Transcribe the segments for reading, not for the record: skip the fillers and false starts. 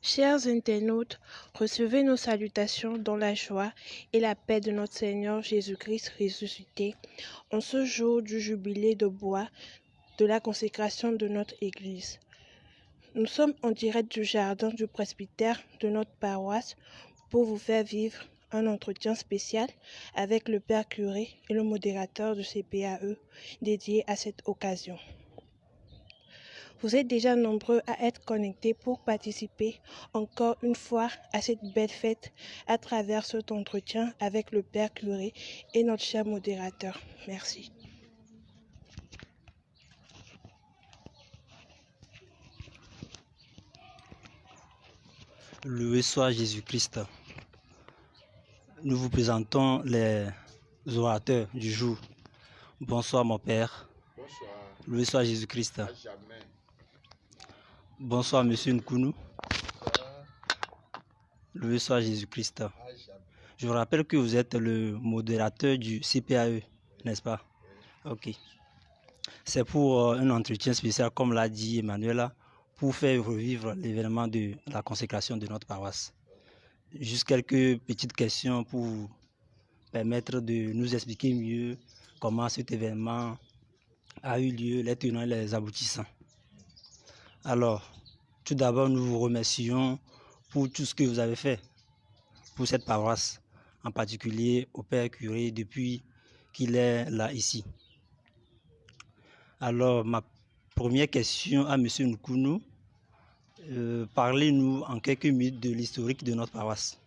Chers internautes, recevez nos salutations dans la joie et la paix de notre Seigneur Jésus-Christ ressuscité en ce jour du jubilé de bois de la consécration de notre Église. Nous sommes en direct du jardin du presbytère de notre paroisse pour vous faire vivre un entretien spécial avec le Père curé et le modérateur du CPAE dédié à cette occasion. Vous êtes déjà nombreux à être connectés pour participer encore une fois à cette belle fête à travers cet entretien avec le Père curé et notre cher modérateur. Merci. Loué soit Jésus-Christ. Nous vous présentons les orateurs du jour. Bonsoir mon Père. Bonsoir. Loué soit Jésus-Christ. À jamais. Bonsoir Monsieur Nkounou. Bonsoir. Loué soit Jésus-Christ. À jamais. Je vous rappelle que vous êtes le modérateur du CPAE, n'est-ce pas? Oui. Ok. C'est pour un entretien spécial, comme l'a dit Emmanuel, pour faire revivre l'événement de la consécration de notre paroisse. Juste quelques petites questions pour vous permettre de nous expliquer mieux comment cet événement a eu lieu, les tenants et les aboutissants. Alors, tout d'abord, nous vous remercions pour tout ce que vous avez fait pour cette paroisse, en particulier au Père curé depuis qu'il est là ici. Alors, ma première question à M. Nkounou, parlez-nous en quelques minutes de l'historique de notre paroisse.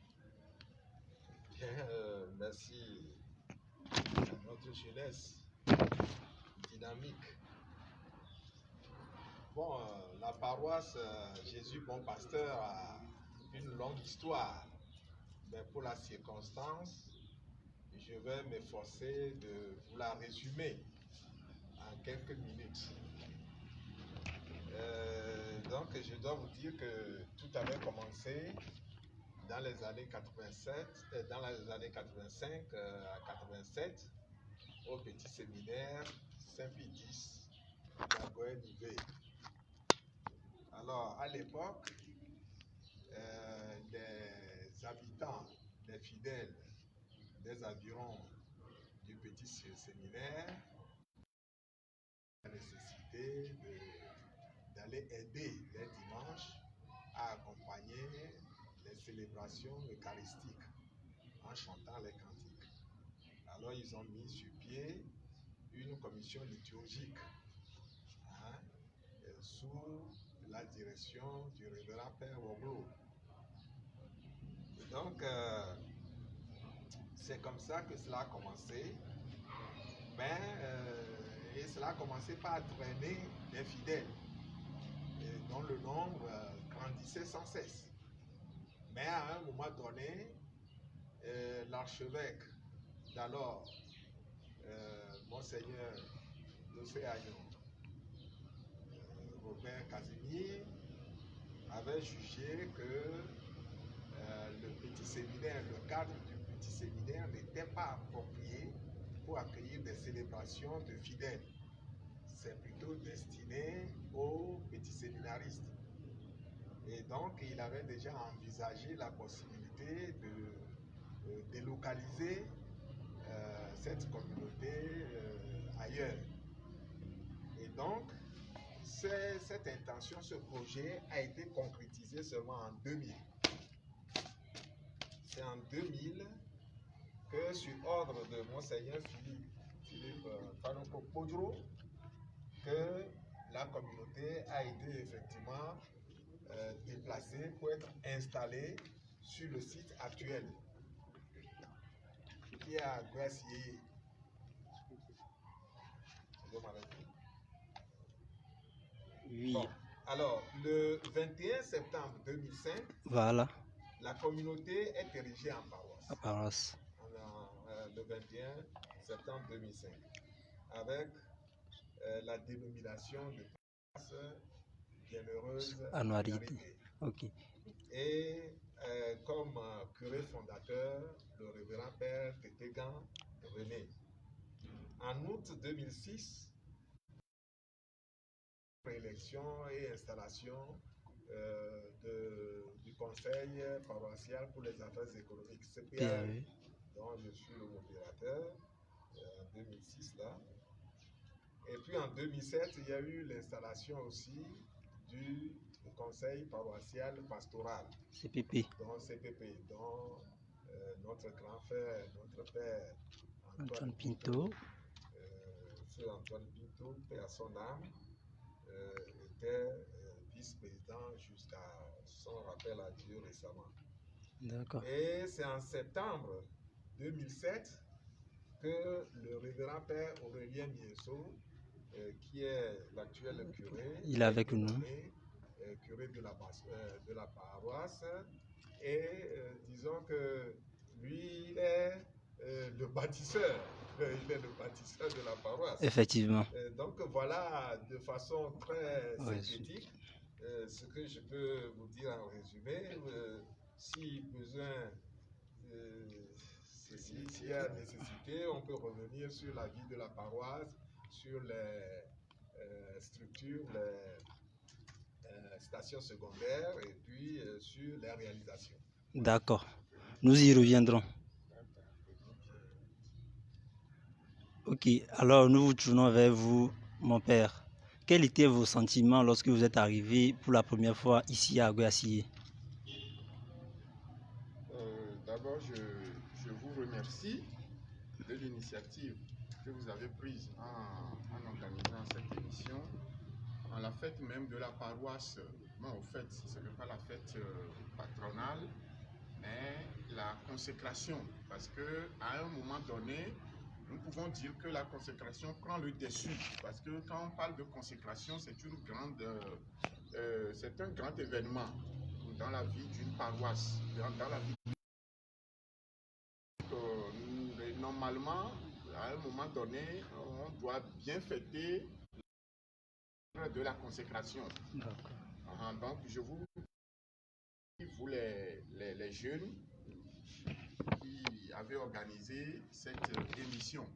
Bien, merci à notre jeunesse dynamique. Bon, la paroisse Jésus Bon Pasteur a une longue histoire, mais pour la circonstance, je vais m'efforcer de vous la résumer en quelques minutes. Donc, je dois vous dire que tout avait commencé dans les années 85 à 87 au petit séminaire Saint-Pédis à Goënivé. Alors, à l'époque, les habitants, les fidèles des environs du petit séminaire ont la nécessité d'aller aider les dimanches à accompagner les célébrations eucharistiques en chantant les cantiques. Alors ils ont mis sur pied une commission liturgique sous la direction du révérend Père Woglo. Donc c'est comme ça que cela a commencé. Et cela a commencé par traîner des fidèles dont le nombre grandissait sans cesse. Mais à un moment donné, l'archevêque d'alors, Monseigneur d'Océano, Robert Casimir, avait jugé que le petit séminaire, le cadre du petit séminaire n'était pas approprié pour accueillir des célébrations de fidèles. C'est plutôt destiné aux petits séminaristes. Et donc, il avait déjà envisagé la possibilité de délocaliser cette communauté ailleurs. Et donc, cette intention, ce projet a été concrétisé seulement en 2000. C'est en 2000 que, sur ordre de Monseigneur Philippe Fanoko Podro, que la communauté a été effectivement déplacée pour être installée sur le site actuel qui est à Gracier. Oui. Bon, alors, le 21 septembre 2005, Voilà. la communauté est érigée en paroisse. La paroisse. Le 21 septembre 2005, avec la dénomination de paroisse Bienheureuse Anouarité. Ok. Et comme curé fondateur, le révérend Père Tétégan René. En août 2006, préélection et installation du conseil paroissial pour les affaires économiques, CPAE, PAE. dont je suis le modérateur en 2006 là. Et puis en 2007, il y a eu l'installation aussi du conseil paroissial pastoral, CPP. dont CPP, dont notre grand frère, notre père Antoine Pinto. Feu Antoine Pinto, paix à son âme, était vice-président jusqu'à son rappel à Dieu récemment. D'accord. Et c'est en septembre 2007 que le révérend père Aurélien Mieso, qui est l'actuel curé, Il est avec nous. nommé, curé de la paroisse, et disons que lui, il est le bâtisseur. Il est le bâtisseur de la paroisse. Effectivement. Donc voilà, de façon très Ouais, synthétique, ce que je peux vous dire en résumé. Si besoin, s'il y a nécessité, on peut revenir sur la vie de la paroisse, sur les structures, les stations secondaires et puis sur les réalisations. D'accord. Nous y reviendrons. Ok, alors nous vous tournons vers vous, mon père. Quels étaient vos sentiments lorsque vous êtes arrivé pour la première fois ici à Aguassié? D'abord, je vous remercie de l'initiative que vous avez prise en organisant cette émission. En la fête même de la paroisse, bon, au fait, ce n'est pas la fête patronale, mais la consécration. Parce qu'à un moment donné, nous pouvons dire que la consécration prend le dessus. Parce que quand on parle de consécration, c'est un grand événement dans la vie d'une paroisse, dans la vie. Normalement, à un moment donné, on doit bien fêter de la consécration. Donc, je vous les jeunes qui avaient organisé cette émission.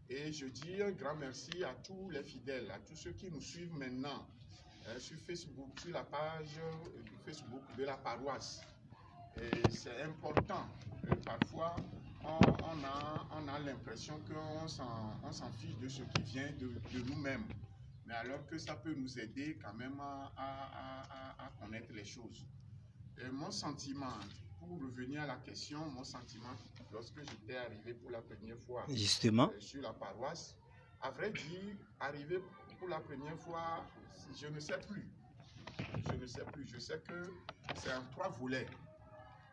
Et je dis un grand merci à tous les fidèles, à tous ceux qui nous suivent maintenant sur Facebook, sur la page Facebook de la paroisse. Et c'est important. Parfois, on a l'impression qu'on s'en fiche de ce qui vient de nous-mêmes. Mais alors que ça peut nous aider quand même à connaître les choses. Et mon sentiment, pour revenir à la question, mon sentiment lorsque j'étais arrivé pour la première fois Justement. Sur la paroisse, à vrai dire, arrivé pour la première fois, je ne sais plus. Je ne sais plus. Je sais que c'est en 3 volets.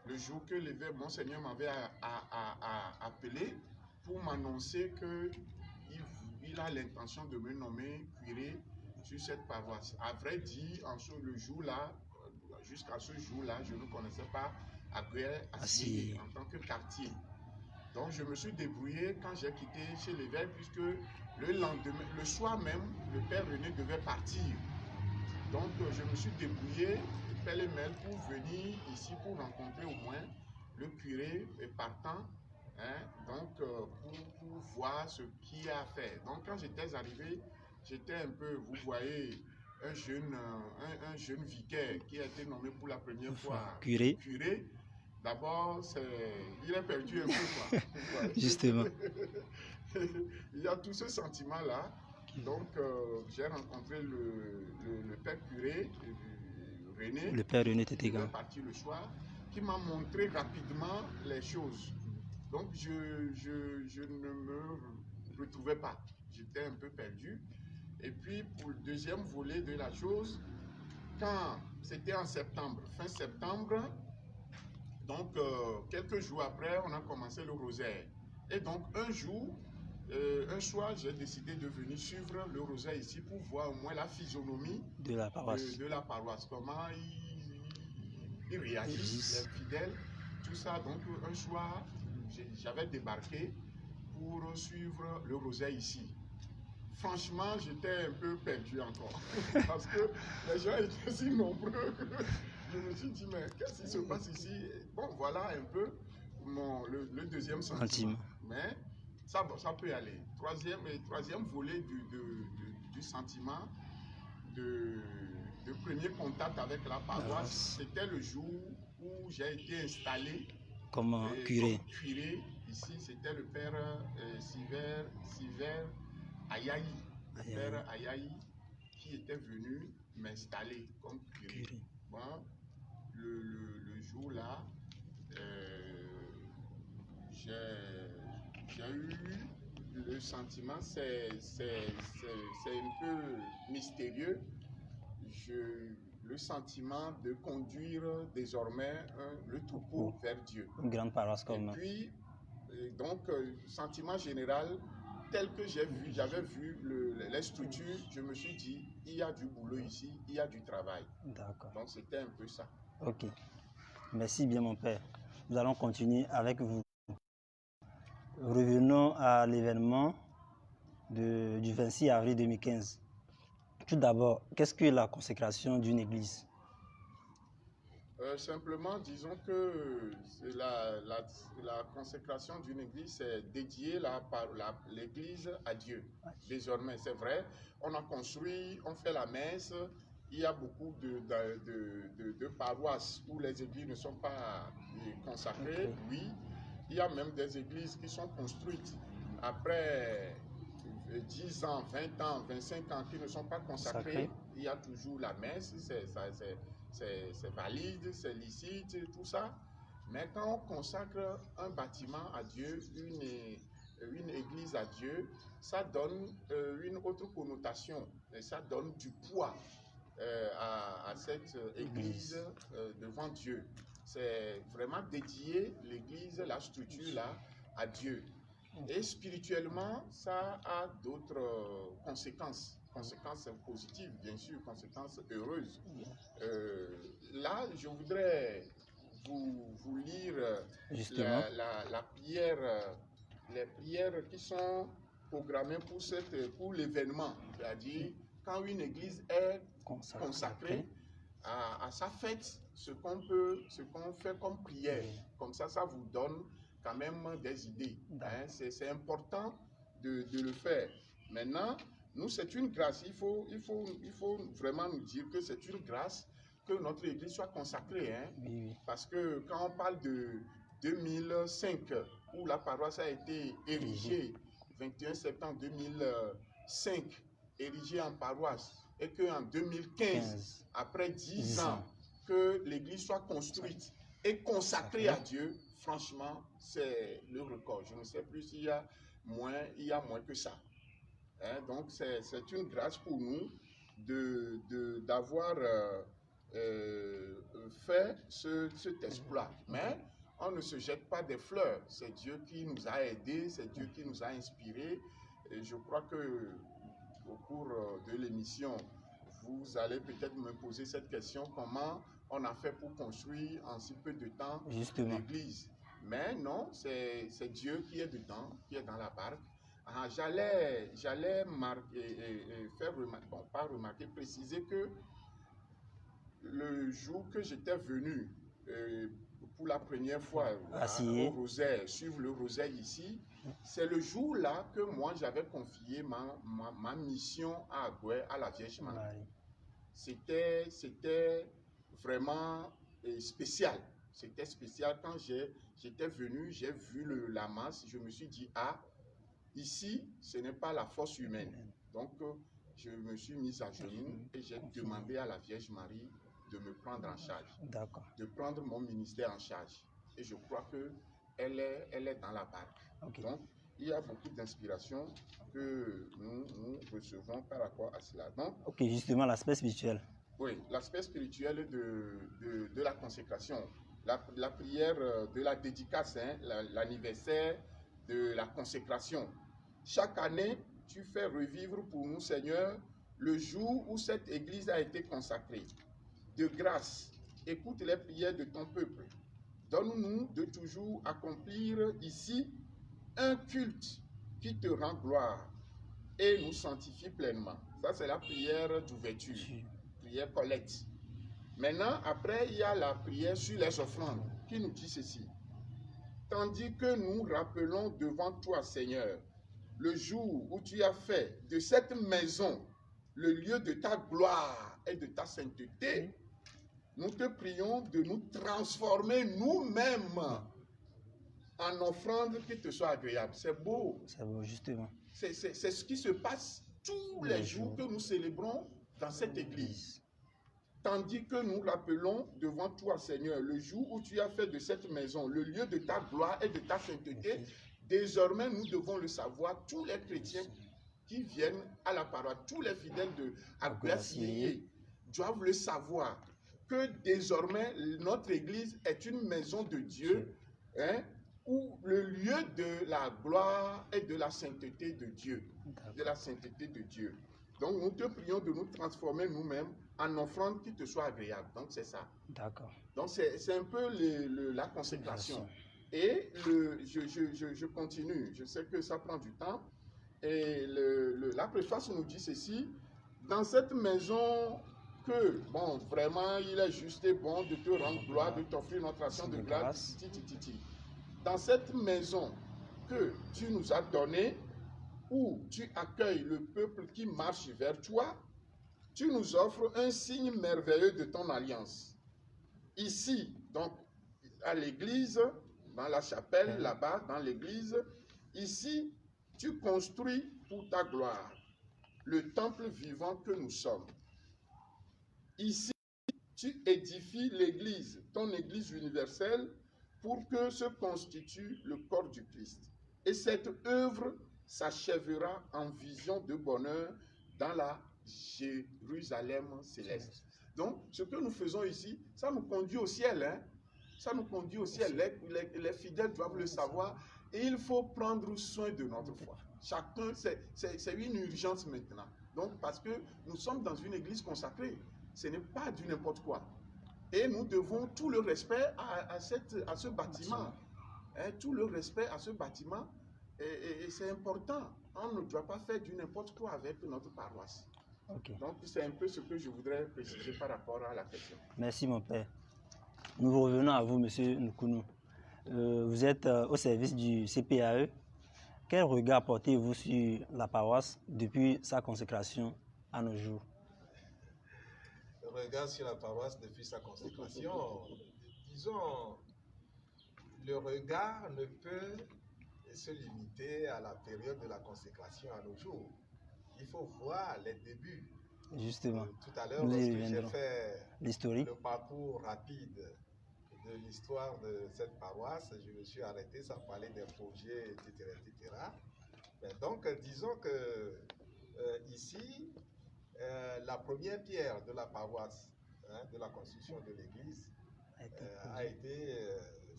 Le jour que l'évêque, Monseigneur m'avait appelé pour m'annoncer qu'il a l'intention de me nommer curé sur cette paroisse. À vrai dire, le jour-là, jusqu'à ce jour-là, je ne connaissais pas Aguassié en tant que quartier. Donc je me suis débrouillé quand j'ai quitté chez l'évêque, puisque le lendemain, le soir même, le père René devait partir. Donc je me suis débrouillé pêle-mêle pour venir ici pour rencontrer au moins le curé partant, donc pour voir ce qu'il y a à faire. Donc quand j'étais arrivé, j'étais un peu, vous voyez, un jeune vicaire qui a été nommé pour la première fois curé. D'abord, il est perdu un peu, quoi. Justement. Il y a tout ce sentiment-là. Donc, j'ai rencontré le père curé, René. Le père René Tétégan. Il est parti le soir, qui m'a montré rapidement les choses. Donc, je ne me retrouvais pas. J'étais un peu perdu. Et puis, pour le deuxième volet de la chose, quand c'était en septembre, fin septembre, donc quelques jours après, on a commencé le rosaire. Et donc, un soir, j'ai décidé de venir suivre le rosaire ici pour voir au moins la physionomie de la paroisse. Comment ils réagissent, les fidèles, tout ça. Donc, un soir, j'avais débarqué pour suivre le rosaire ici. Franchement, j'étais un peu perdu encore, parce que les gens étaient si nombreux que je me suis dit, mais qu'est-ce qui se passe ici? Bon, voilà un peu le deuxième sentiment. Mais ça peut aller. Troisième volet du sentiment de premier contact avec la paroisse, c'était le jour où j'ai été installé comme curé. comme curé. Ici, c'était le père Siver Ayaï, le père Ayaï, qui était venu m'installer comme curé. Bon, le jour-là, j'ai eu le sentiment, c'est un peu mystérieux, le sentiment de conduire désormais le troupeau vers Dieu. Une grande paroisse comme. Et puis, donc, sentiment général, tel que j'avais vu les structures, je me suis dit, il y a du boulot ici, il y a du travail. D'accord. Donc, c'était un peu ça. Ok. Merci bien, mon père. Nous allons continuer avec vous. Revenons à l'événement du 26 avril 2015. Tout d'abord, qu'est-ce que la consécration d'une église? Simplement, disons que la consécration d'une église, c'est dédier l'église à Dieu. Désormais, c'est vrai, on a construit, on fait la messe, il y a beaucoup de paroisses où les églises ne sont pas consacrées. Okay. Oui, il y a même des églises qui sont construites après 10 ans, 20 ans, 25 ans qui ne sont pas consacrées. Il y a toujours la messe, c'est valide, c'est licite, tout ça. Mais quand on consacre un bâtiment à Dieu, une église à Dieu, ça donne une autre connotation, et ça donne du poids à cette église devant Dieu. C'est vraiment dédier l'église, la structure là, à Dieu. Et spirituellement, ça a d'autres conséquences. Conséquences positives, bien sûr, conséquences heureuses. Là, je voudrais vous lire la prière, les prières qui sont programmées pour l'événement. C'est-à-dire, quand une église est consacrée à sa fête, ce qu'on fait comme prière. Comme ça vous donne quand même des idées. Hein? C'est important de le faire. Maintenant, nous, c'est une grâce. Il faut vraiment nous dire que c'est une grâce que notre église soit consacrée. Hein? Oui. Parce que quand on parle de 2005, où la paroisse a été érigée, 21 septembre 2005, érigée en paroisse, et qu'en 2015, après 10 ans, que l'église soit construite et consacrée à Dieu, franchement, c'est le record. Je ne sais plus s'il y a moins que ça. Hein? Donc, c'est une grâce pour nous d'avoir fait cet exploit. Mais on ne se jette pas des fleurs. C'est Dieu qui nous a aidés, c'est Dieu qui nous a inspirés. Et je crois que au cours de l'émission, vous allez peut-être me poser cette question, comment on a fait pour construire en si peu de temps l'église. Mais non, c'est Dieu qui est dedans, qui est dans la barque. J'allais faire remarquer, bon, pas remarquer, préciser que le jour que j'étais venu pour la première fois au rosaire, suivre le rosaire ici, c'est le jour-là que moi j'avais confié ma mission à Agoué, à la Vierge Marie. C'était vraiment spécial. C'était spécial quand j'étais venu, j'ai vu la masse, je me suis dit, ah, ici, ce n'est pas la force humaine. Donc, je me suis mis à genoux et j'ai demandé à la Vierge Marie de me prendre en charge, de prendre mon ministère en charge. Et je crois qu'elle est dans la barque. Okay. Donc, il y a beaucoup d'inspiration que nous recevons par rapport à cela. Donc, ok, justement, l'aspect spirituel. Oui, l'aspect spirituel de la consécration. La prière de la dédicace, hein, l'anniversaire de la consécration. Chaque année, tu fais revivre pour nous, Seigneur, le jour où cette église a été consacrée. De grâce, écoute les prières de ton peuple. Donne-nous de toujours accomplir ici un culte qui te rend gloire et nous sanctifie pleinement. Ça, c'est la prière d'ouverture, prière collecte. Maintenant, après, il y a la prière sur les offrandes qui nous dit ceci. Tandis que nous rappelons devant toi, Seigneur, le jour où tu as fait de cette maison le lieu de ta gloire et de ta sainteté, nous te prions de nous transformer nous-mêmes en offrande qui te soit agréable. C'est beau. C'est beau, justement. C'est ce qui se passe tous les jours que nous célébrons dans cette église. Tandis que nous l'appelons devant toi, Seigneur, le jour où tu as fait de cette maison le lieu de ta gloire et de ta sainteté, désormais nous devons le savoir, tous les chrétiens qui viennent à la parole, tous les fidèles de Aguasiyeye doivent le savoir, que désormais notre église est une maison de Dieu, hein, où le lieu de la gloire et de la sainteté de Dieu. De la sainteté de Dieu. Donc nous te prions de nous transformer nous-mêmes en offrande qui te soit agréable. Donc c'est ça. D'accord. Donc c'est un peu la consécration. Et je continue. Je sais que ça prend du temps. Et la préface nous dit ceci. Dans cette maison que, bon, vraiment, il est juste et bon de te rendre gloire, de t'offrir notre action de grâce. Dans cette maison que tu nous as donnée, où tu accueilles le peuple qui marche vers toi, tu nous offres un signe merveilleux de ton alliance. Ici, donc, à l'église, dans la chapelle, là-bas, dans l'église, ici, tu construis pour ta gloire le temple vivant que nous sommes. Ici, tu édifies l'église, ton église universelle, pour que se constitue le corps du Christ. Et cette œuvre s'achèvera en vision de bonheur dans la Jérusalem céleste. Donc, ce que nous faisons ici, ça nous conduit au ciel. Hein? Ça nous conduit au ciel. Les fidèles doivent le savoir. Et il faut prendre soin de notre foi. Chacun, c'est une urgence maintenant. Donc, parce que nous sommes dans une église consacrée. Ce n'est pas du n'importe quoi. Et nous devons tout le respect à ce bâtiment. Hein, tout le respect à ce bâtiment. Et c'est important. On ne doit pas faire du n'importe quoi avec notre paroisse. Okay. Donc, c'est un peu ce que je voudrais préciser par rapport à la question. Merci, mon père. Nous revenons à vous, monsieur Nkounou. Vous êtes au service du CPAE. Quel regard portez-vous sur la paroisse depuis sa consécration à nos jours? Le regard sur la paroisse depuis sa consécration, disons, le regard ne peut se limiter à la période de la consécration à nos jours. Il faut voir les débuts. Justement. Tout à l'heure, lorsque j'ai fait le parcours rapide de l'histoire de cette paroisse, je me suis arrêté sans parler des projets, etc. etc. Mais donc, disons que ici, la première pierre de la paroisse, hein, de la construction de l'église, a été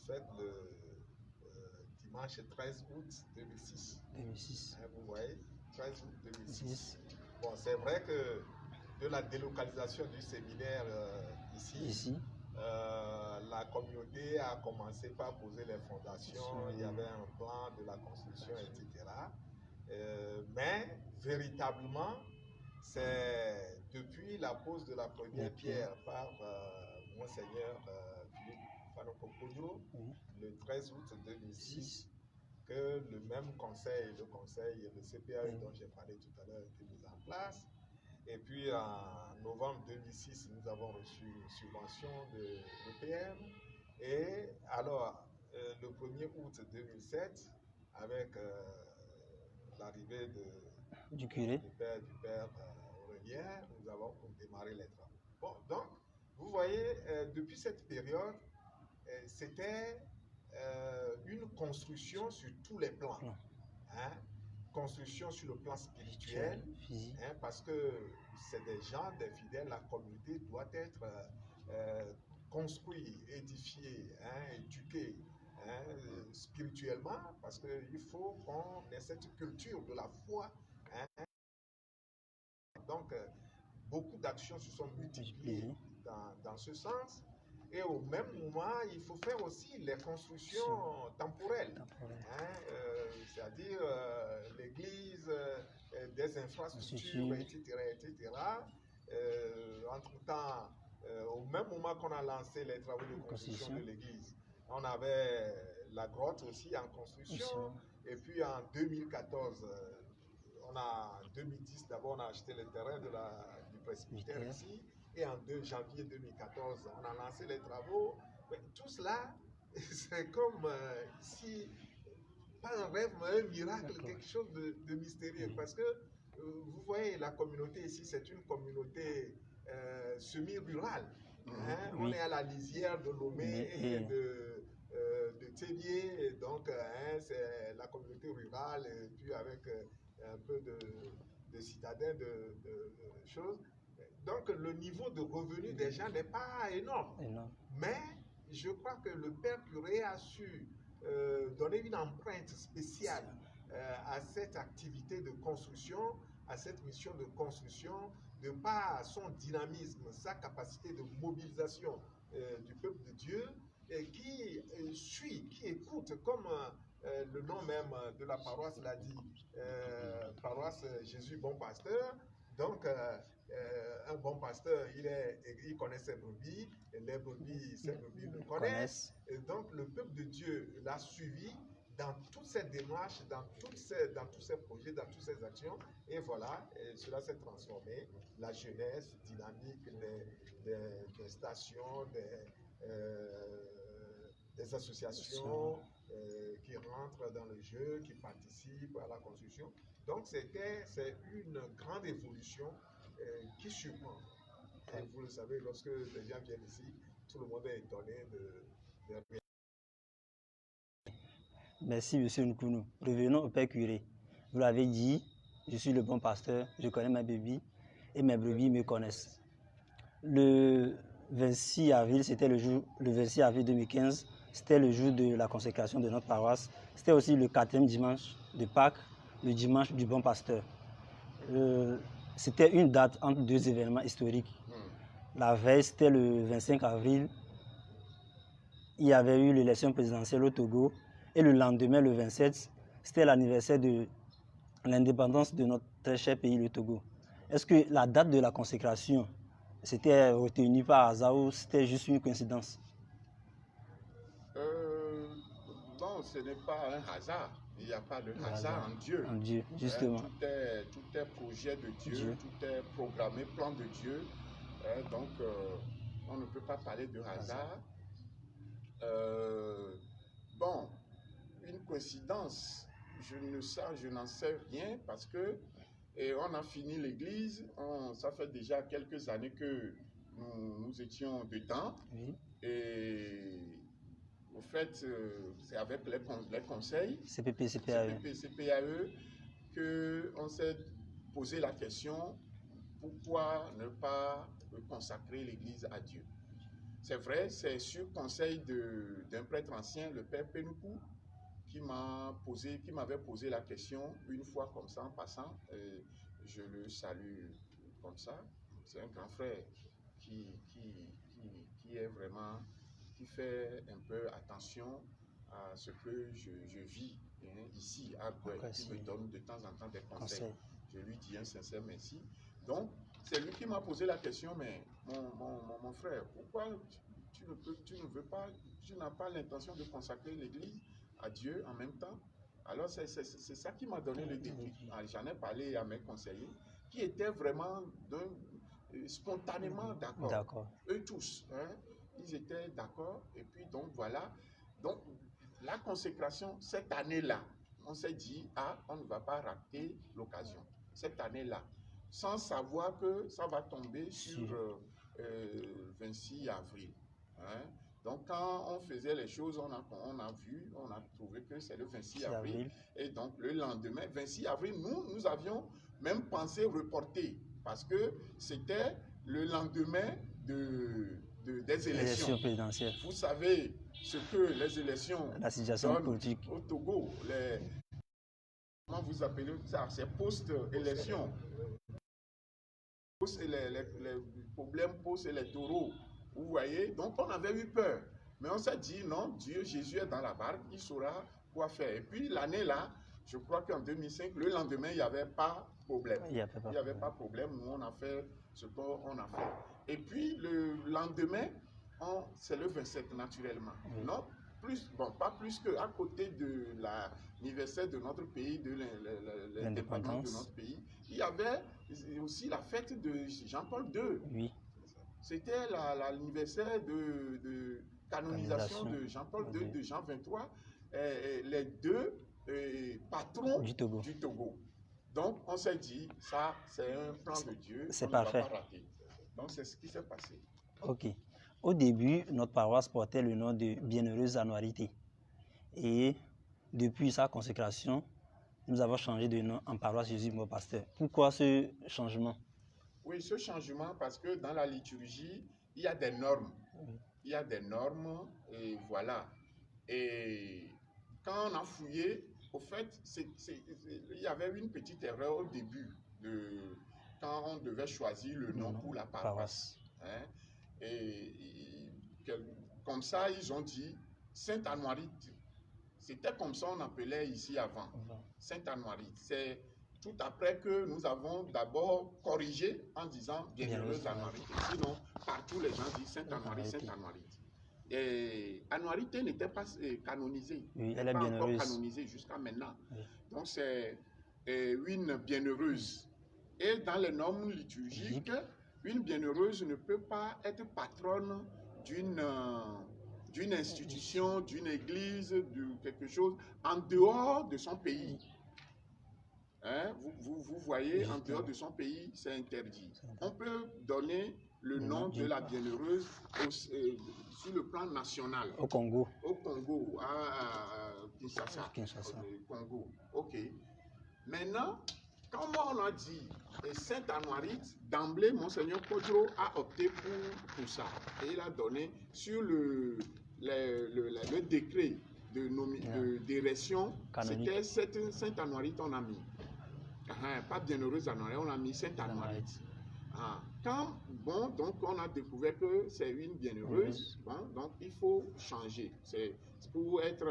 faite le dimanche 13 août 2006. 2006. Hein, vous voyez, 13 août 2006. Bon, c'est vrai que de la délocalisation du séminaire ici. La communauté a commencé par poser les fondations, il y avait un plan de la construction, etc. Mais véritablement, c'est depuis la pose de la première pierre par Monseigneur Philippe Fanokokoyo, le 13 août 2006, que le même conseil, le CPAE dont j'ai parlé tout à l'heure, a été mis en place. Et puis en novembre 2006, nous avons reçu une subvention de l'EPM. Et alors, le 1er août 2007, avec l'arrivée du père Aurélien, nous avons démarré les travaux. Bon, donc, vous voyez, depuis cette période, c'était une construction sur tous les plans. Hein? Construction sur le plan spirituel, hein, parce que c'est des gens, des fidèles, la communauté doit être construite, édifiée, hein, éduquée, hein, spirituellement, parce qu'il faut qu'on ait cette culture de la foi. Hein. Donc, beaucoup d'actions se sont multipliées dans ce sens. Et au même moment, il faut faire aussi les constructions temporelles, hein, c'est-à-dire l'église, des infrastructures, etc. Entre-temps, au même moment qu'on a lancé les travaux de construction de l'église, on avait la grotte aussi en construction. Et puis en 2014, on a 2010, d'abord on a acheté le terrain du presbytère ici, et en 2 janvier 2014, on a lancé les travaux. Mais tout cela, c'est comme ici, pas un rêve, mais un miracle, quelque chose de mystérieux. Parce que vous voyez, la communauté ici, c'est une communauté semi-rurale. Hein? On est à la lisière de Lomé et de Thélier, et donc c'est la communauté rurale, et puis avec un peu de citadins, de choses. Donc le niveau de revenu des gens n'est pas énorme. Mais je crois que le père curé a su donner une empreinte spéciale à cette activité de construction, à cette mission de construction, de par son dynamisme, sa capacité de mobilisation du peuple de Dieu, qui suit, qui écoute, comme le nom même de la paroisse l'a dit, paroisse Jésus Bon Pasteur. Donc, un bon pasteur, il connaît ses brebis, et les brebis, ses brebis le connaissent. Et donc, le peuple de Dieu l'a suivi dans toute cette démarche, dans tous ces projets, dans toutes ces actions. Et voilà, cela s'est transformé. La jeunesse dynamique des stations, des associations qui rentrent dans le jeu, qui participent à la construction. Donc, c'est une grande évolution qui surprend. Et vous le savez, lorsque les gens viennent ici, tout le monde est étonné de Merci, monsieur Nkounou. Revenons au père curé. Vous l'avez dit, je suis le bon pasteur, je connais mes brebis et mes brebis me connaissent. Le 26 avril, c'était le 26 avril 2015, c'était le jour de la consécration de notre paroisse. C'était aussi le 4e dimanche de Pâques, le dimanche du bon pasteur. C'était une date entre 2 événements historiques. La veille, c'était le 25 avril, il y avait eu l'élection présidentielle au Togo. Et le lendemain, le 27, c'était l'anniversaire de l'indépendance de notre très cher pays, le Togo. Est-ce que la date de la consécration, c'était retenu par hasard ou c'était juste une coïncidence? Non, ce n'est pas un hasard. Il n'y a pas de hasard en Dieu. En Dieu, justement. Tout est projet de Dieu, tout est programmé, plan de Dieu. Donc, on ne peut pas parler de hasard. Bon, une coïncidence, je n'en sais rien parce que on a fini l'église, ça fait déjà quelques années que nous étions dedans. Oui. Et au fait, c'est avec les conseils CPP-CPAE qu'on s'est posé la question, pourquoi ne pas consacrer l'église à Dieu? C'est vrai, c'est sur conseil d'un prêtre ancien, le père Pénoukou, qui m'avait posé la question une fois comme ça en passant. Je le salue comme ça. C'est un grand frère qui est vraiment, qui fait un peu attention à ce que je vis ici à Guaï, qui me donne de temps en temps des conseils. Je lui dis un sincère merci. Donc, c'est lui qui m'a posé la question, mais mon frère, pourquoi tu n'as pas l'intention de consacrer l'église à Dieu en même temps? Alors, c'est ça qui m'a donné le déclic. J'en ai parlé à mes conseillers, qui étaient vraiment spontanément d'accord. Eux tous, ils étaient d'accord. Et puis, donc, voilà. Donc, la consécration, cette année-là, on s'est dit, on ne va pas rater l'occasion. Cette année-là, sans savoir que ça va tomber sur 26 avril. Donc, quand on faisait les choses, on a trouvé que c'est le 26 avril. Et donc, le lendemain, 26 avril, nous avions même pensé reporter parce que c'était le lendemain des élections présidentielles. Vous savez ce que les élections la situation politique au Togo, comment vous appelez ça? C'est post-élection. Les problèmes post-électoraux. Vous voyez? Donc, on avait eu peur. Mais on s'est dit, non, Jésus est dans la barque, il saura quoi faire. Et puis, l'année-là, je crois qu'en 2005, le lendemain, il n'y avait pas de problème. Il n'y avait pas de problème. Nous, on a fait ce qu'on a fait. Et puis, le lendemain, c'est le 27, naturellement. Oui. pas plus que à côté de l'anniversaire de notre pays, de l'indépendance de notre pays, il y avait aussi la fête de Jean-Paul II. Oui. C'était l'anniversaire de canonisation de Jean-Paul II, de Jean 23, les deux patrons du Togo. Donc, on s'est dit, ça, c'est un plan de Dieu. C'est parfait. Ne va pas rater. Donc, c'est ce qui s'est passé. Ok. Au début, notre paroisse portait le nom de Bienheureuse Annualité. Et depuis sa consécration, nous avons changé de nom en paroisse Jésus Bon Pasteur. Pourquoi ce changement? Oui, ce changement, parce que dans la liturgie, il y a des normes. Il y a des normes, et voilà. Et quand on a fouillé, au fait, il y avait une petite erreur au début, quand on devait choisir le nom pour la paroisse. Hein? Et comme ça, ils ont dit Sainte-Anouarite. C'était comme ça on appelait ici avant, Sainte-Anouarite. C'est tout après que nous avons d'abord corrigé en disant Bienheureuse Anouarite. Sinon, partout les gens disent Sainte-Anouarite, Sainte-Anouarite. Et Anouarité n'était pas canonisée. Oui, elle n'est pas encore canonisée jusqu'à maintenant. Oui. Donc c'est une bienheureuse. Et dans les normes liturgiques, une bienheureuse ne peut pas être patronne d'une institution, d'une église, de quelque chose en dehors de son pays. Hein? Vous voyez, en dehors de son pays, c'est interdit. On peut donner le nom de la bienheureuse sur le plan national. Au Congo. Au Congo, à Kinshasa. Congo. Ok. Maintenant, comme on a dit Sainte-Anouarite, d'emblée, Monseigneur Kodjo a opté pour ça. Et il a donné sur le décret d'érection, c'était Sainte-Anouarite, on a mis. Pas Bienheureuse Anouarite, on a mis Sainte-Anouarite. Donc on a découvert que c'est une bienheureuse, donc il faut changer. C'est pour être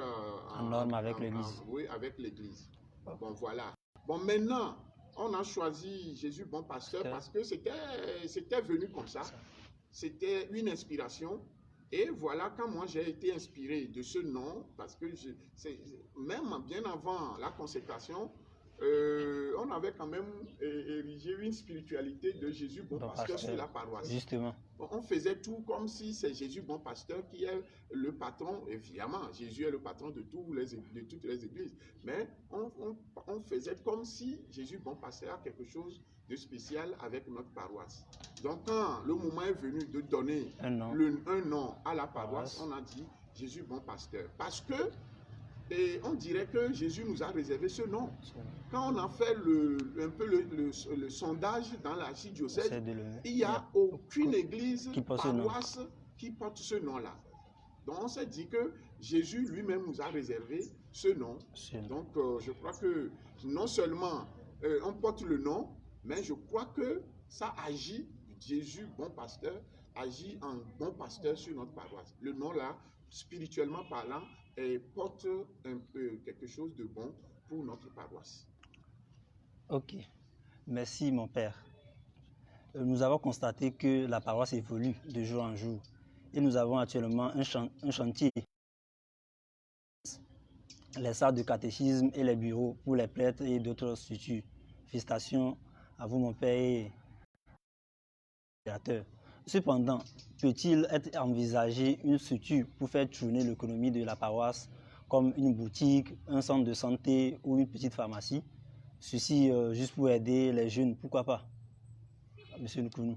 en norme avec l'Église. Oui, avec l'Église. Bon, voilà. Bon, maintenant, on a choisi Jésus Bon Pasteur parce que c'était venu comme ça. C'était une inspiration. Et voilà, quand moi j'ai été inspiré de ce nom, parce que même bien avant la consécration, on avait quand même érigé une spiritualité de Jésus Bon Pasteur sur la paroisse. Justement. On faisait tout comme si c'est Jésus Bon Pasteur qui est le patron. Évidemment, Jésus est le patron de toutes les églises. Mais on faisait comme si Jésus Bon Pasteur a quelque chose de spécial avec notre paroisse. Donc, quand le moment est venu de donner un nom à la paroisse, on a dit Jésus Bon Pasteur. Parce que on dirait que Jésus nous a réservé ce nom. Quand on a fait un peu le sondage dans l'archidiocèse, il n'y a aucune église, paroisse qui porte ce nom-là. Donc on s'est dit que Jésus lui-même nous a réservé ce nom. Donc je crois que non seulement on porte le nom, mais je crois que ça agit, Jésus, bon pasteur, agit en bon pasteur sur notre paroisse. Le nom-là, spirituellement parlant, porte un peu quelque chose de bon pour notre paroisse. Ok, merci mon père. Nous avons constaté que la paroisse évolue de jour en jour et nous avons actuellement un chantier. Les salles de catéchisme et les bureaux pour les prêtres et d'autres structures. Félicitations à vous mon père et créateur. Cependant, peut-il être envisagé une structure pour faire tourner l'économie de la paroisse comme une boutique, un centre de santé ou une petite pharmacie? Ceci juste pour aider les jeunes, pourquoi pas? Monsieur Nkounou.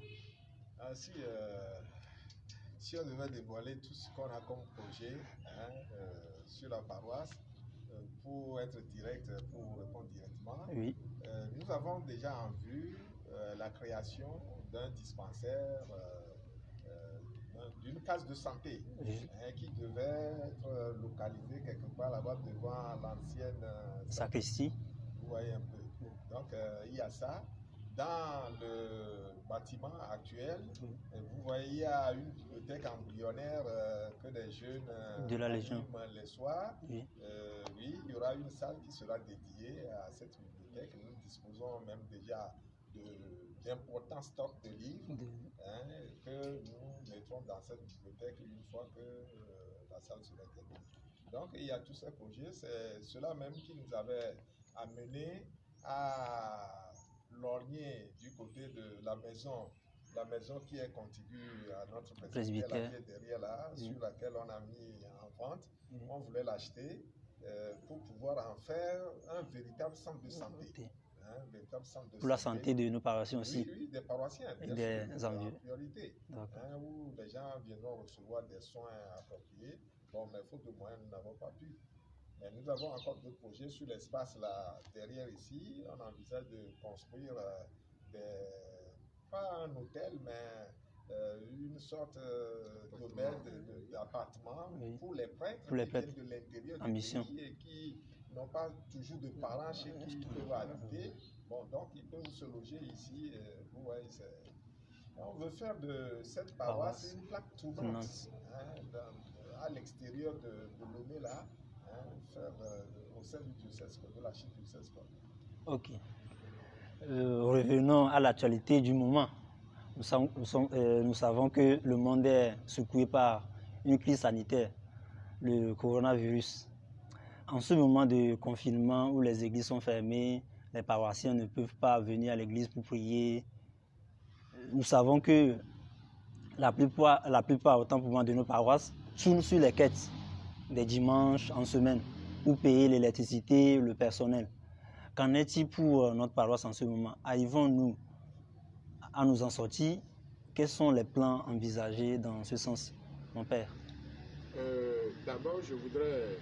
Si on devait dévoiler tout ce qu'on a comme projet sur la paroisse, pour être direct, pour répondre directement, oui. Nous avons déjà en vue la création d'un dispensaire, d'une case de santé qui devait être localisée quelque part là-bas devant l'ancienne sacristie. Vous voyez un peu. Donc il y a ça. Dans le bâtiment actuel, vous voyez, il y a une bibliothèque embryonnaire que les jeunes de la Légion les soirs. Oui. Oui, il y aura une salle qui sera dédiée à cette bibliothèque. Nous disposons même déjà d'importants stocks de livres hein, que nous mettrons dans cette bibliothèque une fois que la salle sera terminée. Donc, il y a tous ces projets. C'est cela même qui nous avait amené à lorgner du côté de la maison qui est contiguë à notre presbytère, qui est derrière là, sur laquelle on a mis en vente. On voulait l'acheter pour pouvoir en faire un véritable centre de santé. Un véritable centre de pour la santé de nos paroissiens aussi. Oui, des paroissiens, bien sûr, en priorité, où les gens viendront recevoir des soins appropriés. Bon, mais faute de moyens, nous n'avons pas pu. Mais nous avons encore d'autres projets sur l'espace là, derrière ici. On envisage de construire pas un hôtel, mais une sorte d'appartement pour les prêtres qui viennent de l'intérieur du pays et qui n'ont pas toujours de parents chez qui ils peuvent habiter. Bon, donc ils peuvent se loger ici. Vous voyez, on veut faire de cette paroisse une plaque tournante à l'extérieur de Lomé là, faire au sein du diocèse, de l'archidiocèse. Ok. Revenons à l'actualité du moment. Nous savons que le monde est secoué par une crise sanitaire, le coronavirus. En ce moment de confinement où les églises sont fermées, les paroissiens ne peuvent pas venir à l'église pour prier. Nous savons que la plupart autant pour moi de nos paroisses tournent sur les quêtes des dimanches en semaine pour payer l'électricité, le personnel. Qu'en est-il pour notre paroisse en ce moment? Arrivons-nous à nous en sortir? Quels sont les plans envisagés dans ce sens, mon père? D'abord, je voudrais,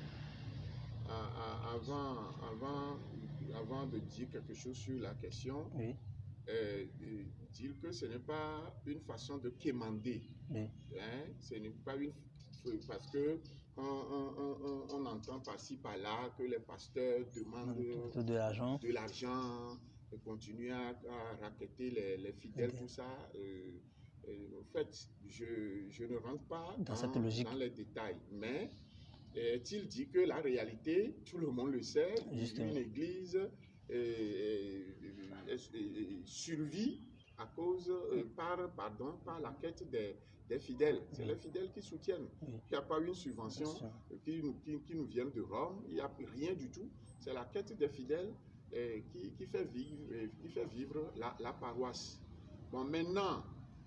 avant de dire quelque chose sur la question, dire que ce n'est pas une façon de quémander. Ce n'est pas une... Parce que on entend par-ci, par-là que les pasteurs demandent de l'argent, de continuer à racketter les fidèles, tout ça. En fait, je ne rentre pas dans les détails, mais est-il dit que la réalité, tout le monde le sait, une église survit à cause, par la quête des fidèles. C'est les fidèles qui soutiennent. Il n'y a pas une subvention qui nous vient de Rome, il n'y a rien du tout. C'est la quête des fidèles qui fait vivre la paroisse. Bon, maintenant,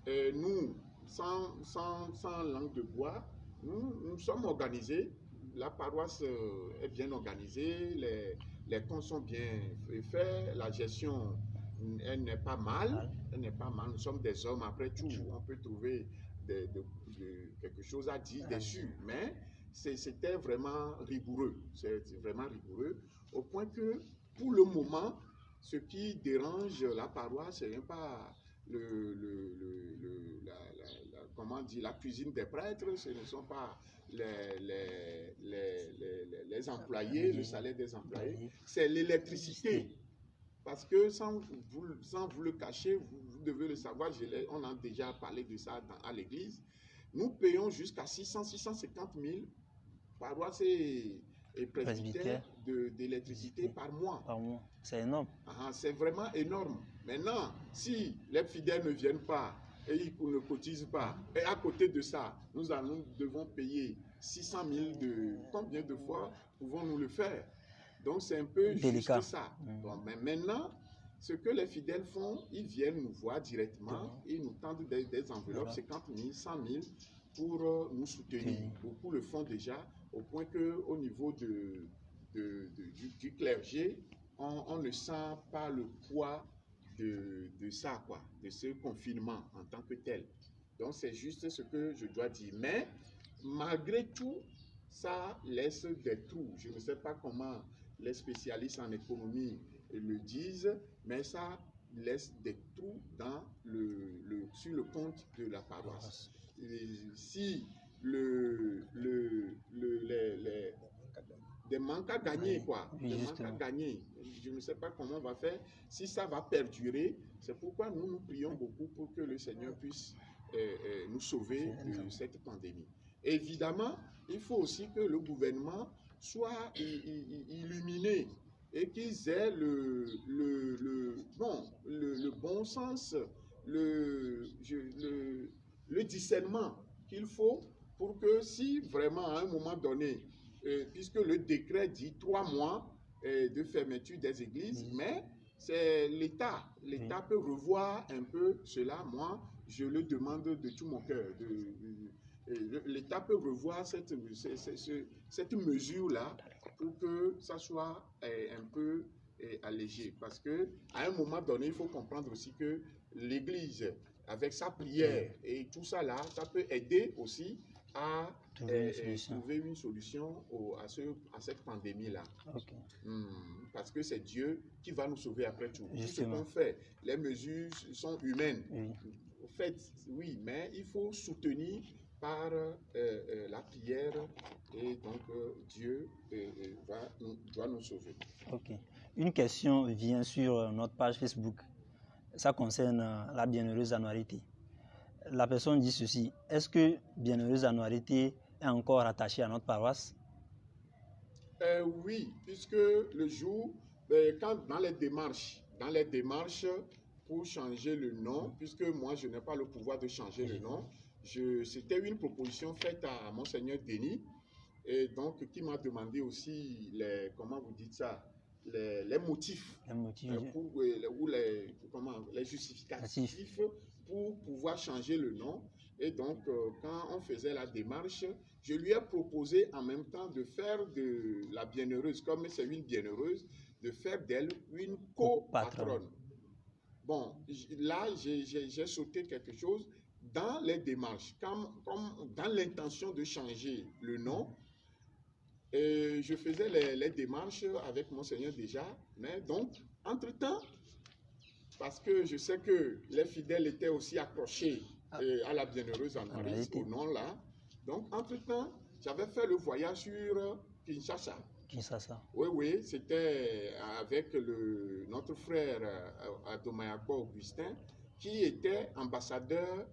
nous, sans langue de bois, nous sommes organisés. La paroisse est bien organisée, les comptes sont bien faits, la gestion, elle n'est pas mal, nous sommes des hommes, après tout, on peut trouver quelque chose à dire dessus, mais c'était vraiment rigoureux, au point que, pour le moment, ce qui dérange la paroisse, ce n'est pas la cuisine des prêtres, ce ne sont pas les employés, le salaire des employés, c'est l'électricité. Parce que sans vous le cacher, vous devez le savoir, on a déjà parlé de ça à l'église, nous payons jusqu'à 650 000 paroisses et presbytères d'électricité par mois. C'est énorme. C'est vraiment énorme. Maintenant, si les fidèles ne viennent pas et ils ne cotisent pas, et à côté de ça, nous devons payer 600 000 combien de fois pouvons-nous le faire? Donc c'est un peu délicat. Juste ça. Bon, mais maintenant, ce que les fidèles font, ils viennent nous voir directement, ils nous tendent des enveloppes, 50 000, 100 000 pour nous soutenir. Beaucoup le font déjà, au point qu'au niveau du clergé, on ne sent pas le poids de ça, quoi, de ce confinement en tant que tel. Donc c'est juste ce que je dois dire. Mais malgré tout, ça laisse des trous. Je ne sais pas comment les spécialistes en économie le disent, mais ça laisse des trous sur le compte de la paroisse. Et si des manques à gagner, quoi. Des manques à gagner. Je ne sais pas comment on va faire. Si ça va perdurer, c'est pourquoi nous prions beaucoup pour que le Seigneur puisse nous sauver de cette pandémie. Évidemment, il faut aussi que le gouvernement soit illuminé et qu'ils aient le bon sens, le discernement qu'il faut pour que si vraiment à un moment donné, puisque le décret dit 3 mois de fermeture des églises, mais c'est l'État. L'État peut revoir un peu cela. Moi, je le demande de tout mon cœur. L'État peut revoir cette mesure-là pour que ça soit un peu allégé. Parce qu'à un moment donné, il faut comprendre aussi que l'Église, avec sa prière et tout ça là, ça peut aider aussi à trouver une solution à cette pandémie-là. Okay. Parce que c'est Dieu qui va nous sauver après tout. Justement. Tout ce qu'on fait, les mesures sont humaines. Oui. En fait, oui, mais il faut soutenir par la prière et donc Dieu doit nous sauver. Ok. Une question vient sur notre page Facebook. Ça concerne la bienheureuse annualité. La personne dit ceci: est-ce que bienheureuse annualité est encore attachée à notre paroisse? Oui, puisque le jour, quand dans les démarches pour changer le nom, puisque moi je n'ai pas le pouvoir de changer le nom, c'était une proposition faite à Monseigneur Denis, et donc qui m'a demandé aussi comment vous dites ça, les motifs, les justificatifs pour pouvoir changer le nom. Et donc, quand on faisait la démarche, je lui ai proposé en même temps de faire de la bienheureuse, comme c'est une bienheureuse, de faire d'elle une co-patronne. Bon, là, j'ai sauté quelque chose dans les démarches, comme dans l'intention de changer le nom. Je faisais les démarches avec Monseigneur déjà, mais donc, entre-temps, parce que je sais que les fidèles étaient aussi accrochés à la bienheureuse annualité, au nom là. Donc, entre-temps, j'avais fait le voyage sur Kinshasa. Kinshasa. Oui, c'était avec notre frère Adomayako Augustin, qui était ambassadeur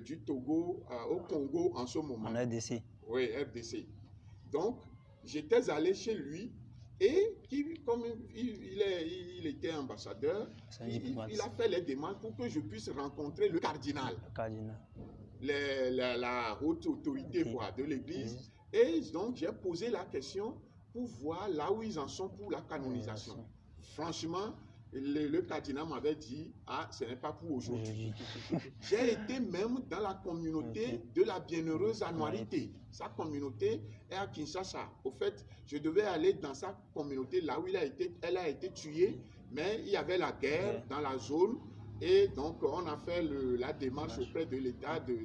du Togo au Congo en ce moment. En RDC. Oui, RDC. Donc, j'étais allé chez lui et comme il était ambassadeur, il a fait les demandes pour que je puisse rencontrer le cardinal. La haute autorité de l'Église. Et donc, j'ai posé la question pour voir là où ils en sont pour la canonisation. Franchement, le cardinal m'avait dit, ce n'est pas pour aujourd'hui. J'ai été même dans la communauté de la bienheureuse annualité. Sa communauté est à Kinshasa. Au fait, je devais aller dans sa communauté là où elle a été tuée, mais il y avait la guerre dans la zone. Et donc, on a fait la démarche auprès de l'État, de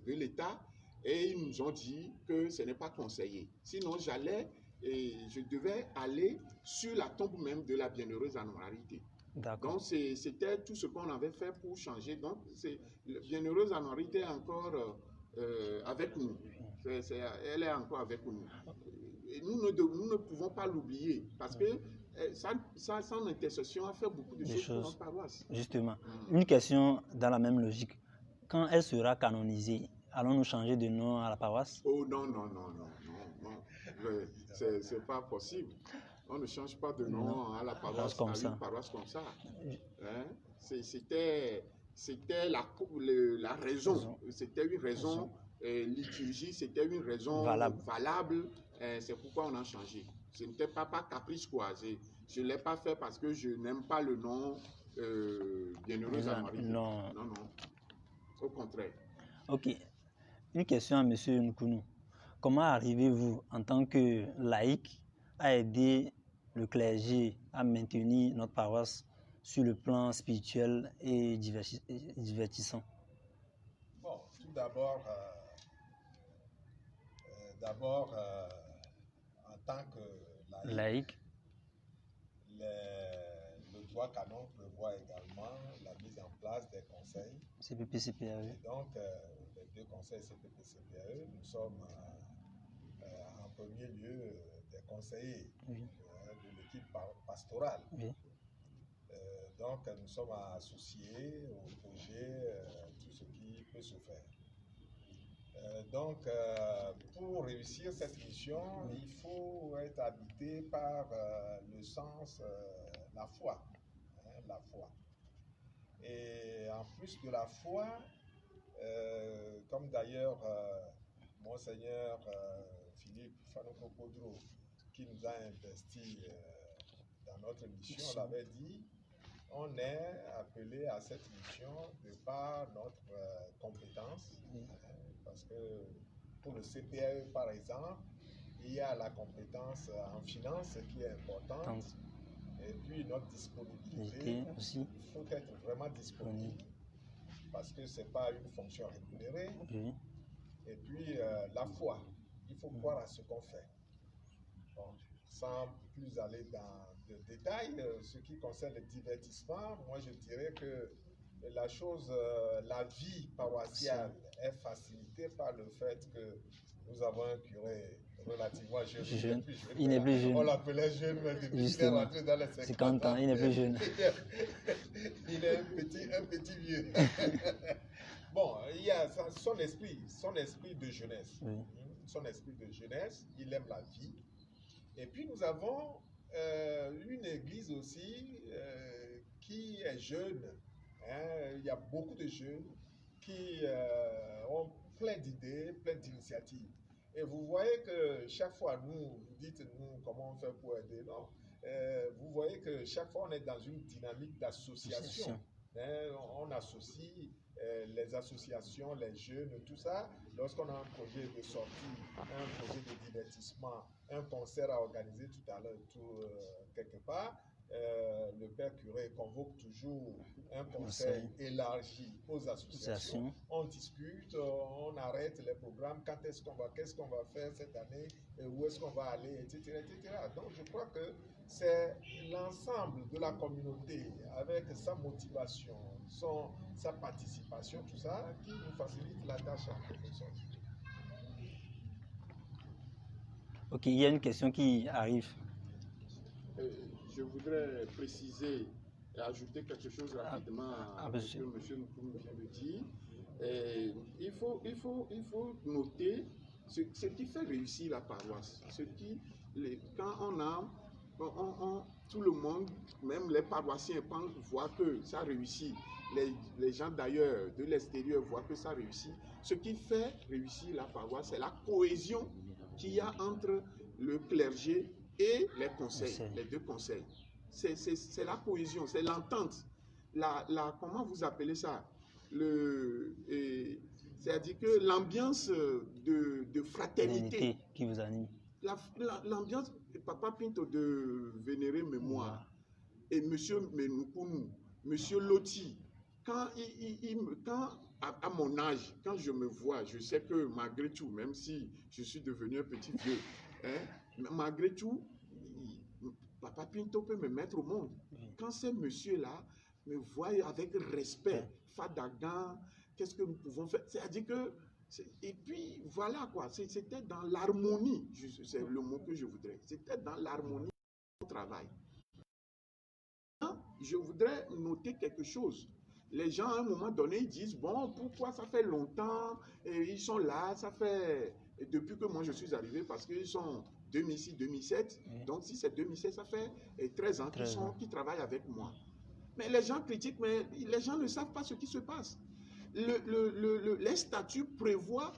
l'État, et ils nous ont dit que ce n'est pas conseillé. Sinon, je devais aller sur la tombe même de la bienheureuse annualité. Donc, c'était tout ce qu'on avait fait pour changer. Donc, la bienheureuse annualité est encore avec nous. Elle est encore avec nous. Et nous ne pouvons pas l'oublier parce que son intercession a fait beaucoup de choses pour notre paroisse. Justement. Une question dans la même logique. Quand elle sera canonisée, allons-nous changer de nom à la paroisse? Oh non. C'est pas possible. On ne change pas de nom à la paroisse, une paroisse comme ça. Hein? C'était la raison. C'était une raison liturgique, c'était une raison valable. C'est pourquoi on a changé. Ce n'était pas caprice, quoi. Je ne l'ai pas fait parce que je n'aime pas le nom bienheureuse annualité. Non. Au contraire. Ok. Une question à M. Nkounou. Comment arrivez-vous, en tant que laïc, à aider le clergé à maintenir notre paroisse sur le plan spirituel et divertissant? Bon, tout d'abord, en tant que laïc, le droit canon prévoit également la mise en place des conseils. CPP-CPAE. Et donc, les deux conseils CPP-CPAE, nous sommes en premier lieu des conseillers de l'équipe pastorale. Oui. Donc, nous sommes associés au projet, tout ce qui peut se faire. Pour réussir cette mission, il faut être habité par le sens, la foi. La foi. Et en plus de la foi, comme d'ailleurs Monseigneur Philippe Fanoko-Kodro, qui nous a investi dans notre mission, l'avait dit, on est appelé à cette mission de par notre compétence, parce que pour le CPAE par exemple, il y a la compétence en finance qui est importante, et puis notre disponibilité aussi. Il faut être vraiment disponible, parce que ce n'est pas une fonction rémunérée. Et puis la foi, il faut croire à ce qu'on fait. Bon, sans plus aller dans de détails, ce qui concerne le divertissement, moi je dirais que la vie paroissiale est facilitée par le fait que nous avons un curé relativement jeune. Il n'est plus jeune. On l'appelait jeune, mais depuis qu'il est rentré dans les 50 ans, il n'est plus jeune. Il est un petit vieux. Bon, il y a son esprit de jeunesse. Son esprit de jeunesse, il aime la vie. Et puis nous avons une église aussi qui est jeune. Il y a beaucoup de jeunes qui ont plein d'idées, plein d'initiatives. Et vous voyez que chaque fois, vous dites nous comment on fait pour aider. Non, vous voyez que chaque fois on est dans une dynamique d'association. On associe les associations, les jeunes, tout ça. Lorsqu'on a un projet de sortie, un projet de divertissement, un concert à organiser tout à l'heure, quelque part, le père curé convoque toujours un conseil élargi aux associations. On discute, on arrête les programmes, qu'est-ce qu'on va faire cette année, où est-ce qu'on va aller, etc., etc. Donc je crois que c'est l'ensemble de la communauté avec sa motivation, sa participation, tout ça, qui nous facilite la tâche en quelque sorte. Ok, il y a une question qui arrive. Je voudrais préciser et ajouter quelque chose rapidement à ce que M. Nkoum vient de dire. Il faut noter ce qui fait réussir la paroisse. Quand tout le monde, même les paroissiens, voient que ça réussit. Les gens d'ailleurs, de l'extérieur, voient que ça réussit. Ce qui fait réussir la paroisse, c'est la cohésion qu'il y a entre le clergé et les conseils, les deux conseils. C'est la cohésion, c'est l'entente. Comment vous appelez ça? C'est-à-dire que l'ambiance de fraternité qui vous anime. L'ambiance, Papa Pinto de Vénéré Mémoire et Monsieur Menoukoumou, Monsieur Loti, quand à mon âge, quand je me vois, je sais que malgré tout, même si je suis devenu un petit vieux, malgré tout, Papa Pinto peut me mettre au monde. Quand ces messieurs-là me voient avec respect, Fadagan, qu'est-ce que nous pouvons faire? C'est-à-dire que, et puis voilà quoi, c'était dans l'harmonie, c'est le mot que je voudrais, c'était dans l'harmonie du travail. Je voudrais noter quelque chose. Les gens, à un moment donné, ils disent, bon, pourquoi ça fait longtemps, et ils sont là, ça fait, depuis que moi je suis arrivé, parce qu'ils sont 2006-2007, donc si c'est 2007, ça fait 13 ans qu'ils travaillent avec moi. Mais les gens critiquent, mais les gens ne savent pas ce qui se passe. Les statuts prévoient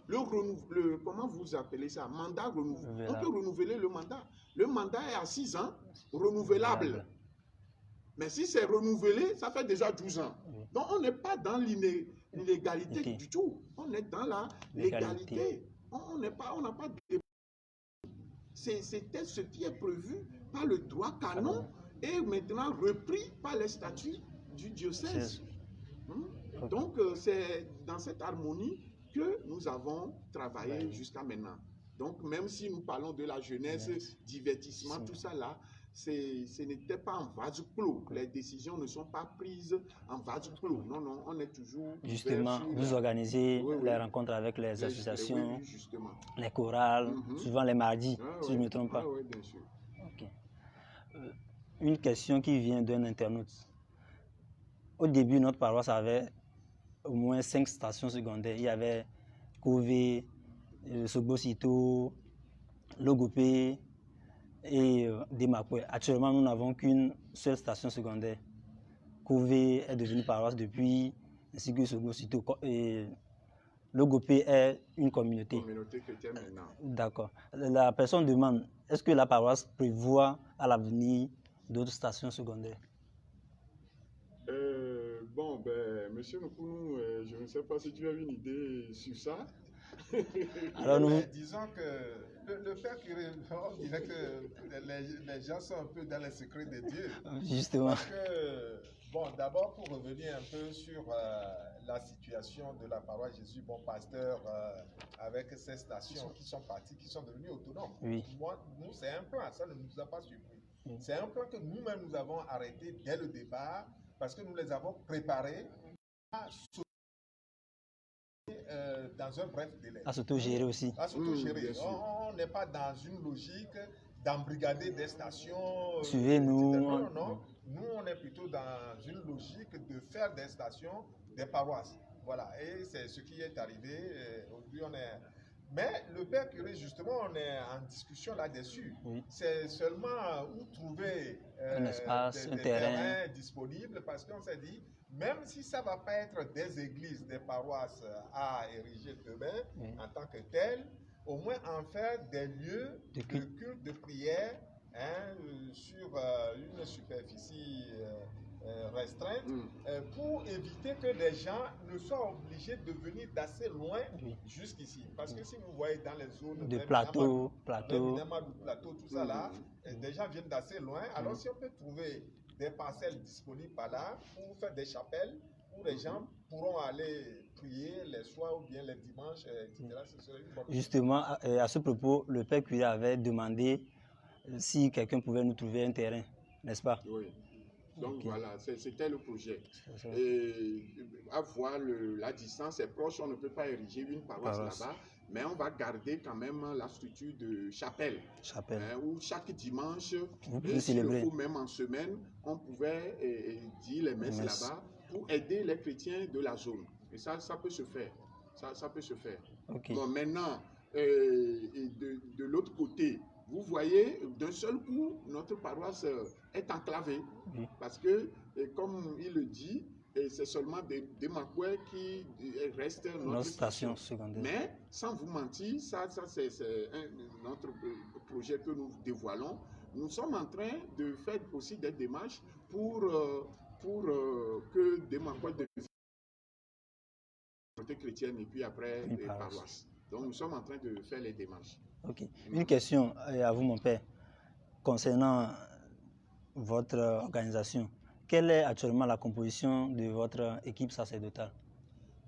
comment vous appelez ça, mandat renouvelé. On peut renouveler le mandat. Le mandat est à 6 ans, renouvelable. Mais si c'est renouvelé, ça fait déjà 12 ans. Donc on n'est pas dans l'illégalité du tout. On est dans la légalité. On n'a pas de... C'était ce qui est prévu par le droit canon et maintenant repris par les statuts du diocèse. Donc c'est dans cette harmonie que nous avons travaillé jusqu'à maintenant. Donc même si nous parlons de la jeunesse, divertissement, tout ça là, ce n'était pas en vase clos. Les décisions ne sont pas prises en vase clos. Non, non, on est toujours... Justement, vous organisez les rencontres avec les associations, les chorales, souvent les mardis, si je ne me trompe pas. Oui, bien sûr. Okay. Une question qui vient d'un internaute. Au début, notre paroisse avait au moins 5 stations secondaires. Il y avait Kové, Sogbosito, Logopé et Demakwe. Actuellement, nous n'avons qu'une seule station secondaire. Kové est devenue paroisse depuis, ainsi que Sogbosito. Et Logopé est une communauté. Communauté chrétienne maintenant. D'accord. La personne demande, est-ce que la paroisse prévoit à l'avenir d'autres stations secondaires? Bon, monsieur Nukunu, je ne sais pas si tu as une idée sur ça. Alors nous... Disons que le père curé, on dirait que les gens sont un peu dans les secrets de Dieu. Justement. Parce que, bon, d'abord pour revenir un peu sur la situation de la paroisse Jésus Bon Pasteur avec ces stations qui sont parties, qui sont devenues autonomes. Oui. Nous, c'est un plan, ça ne nous a pas surpris. C'est un plan que nous-mêmes nous avons arrêté dès le départ parce que nous les avons préparés à dans un bref délai. À s'auto-gérer aussi. À s'auto-gérer. On n'est pas dans une logique d'embrigader des stations. Suivez-nous. Non, non. Nous, on est plutôt dans une logique de faire des stations, des paroisses. Voilà. Et c'est ce qui est arrivé. Aujourd'hui, on est... Mais le père curé, justement, on est en discussion là-dessus. Oui. C'est seulement où trouver un espace, des terrains disponibles, parce qu'on s'est dit, même si ça ne va pas être des églises, des paroisses à ériger demain en tant que telles, au moins en faire des lieux de culte, de prière, sur une superficie restreinte, pour éviter que les gens ne soient obligés de venir d'assez loin jusqu'ici. Parce que si vous voyez dans les zones de plateau, tout ça là, des gens viennent d'assez loin. Alors si on peut trouver des parcelles disponibles par là pour faire des chapelles où les gens pourront aller prier les soirs ou bien les dimanches, etc. Ce serait une bonne chose. Justement, à ce propos, le père curé avait demandé si quelqu'un pouvait nous trouver un terrain, n'est-ce pas? Oui. Donc voilà, c'était le projet. Et à voir la distance est proche, on ne peut pas ériger une paroisse là-bas, mais on va garder quand même la structure de chapelle. Où chaque dimanche, s'il le faut même en semaine, on pouvait dire les messes là-bas pour aider les chrétiens de la zone. Et ça peut se faire. Ça peut se faire. Okay. Bon, maintenant, de l'autre côté, vous voyez, d'un seul coup, notre paroisse est enclavée. Parce que, comme il le dit, c'est seulement des Makwe qui restent notre station secondaire. Mais, sans vous mentir, ça c'est notre projet que nous dévoilons. Nous sommes en train de faire aussi des démarches pour que des Makwe deviennent chrétienne et puis après les paroisses. Donc, nous sommes en train de faire les démarches. Ok. Une question à vous, mon père, concernant votre organisation. Quelle est actuellement la composition de votre équipe sacerdotale?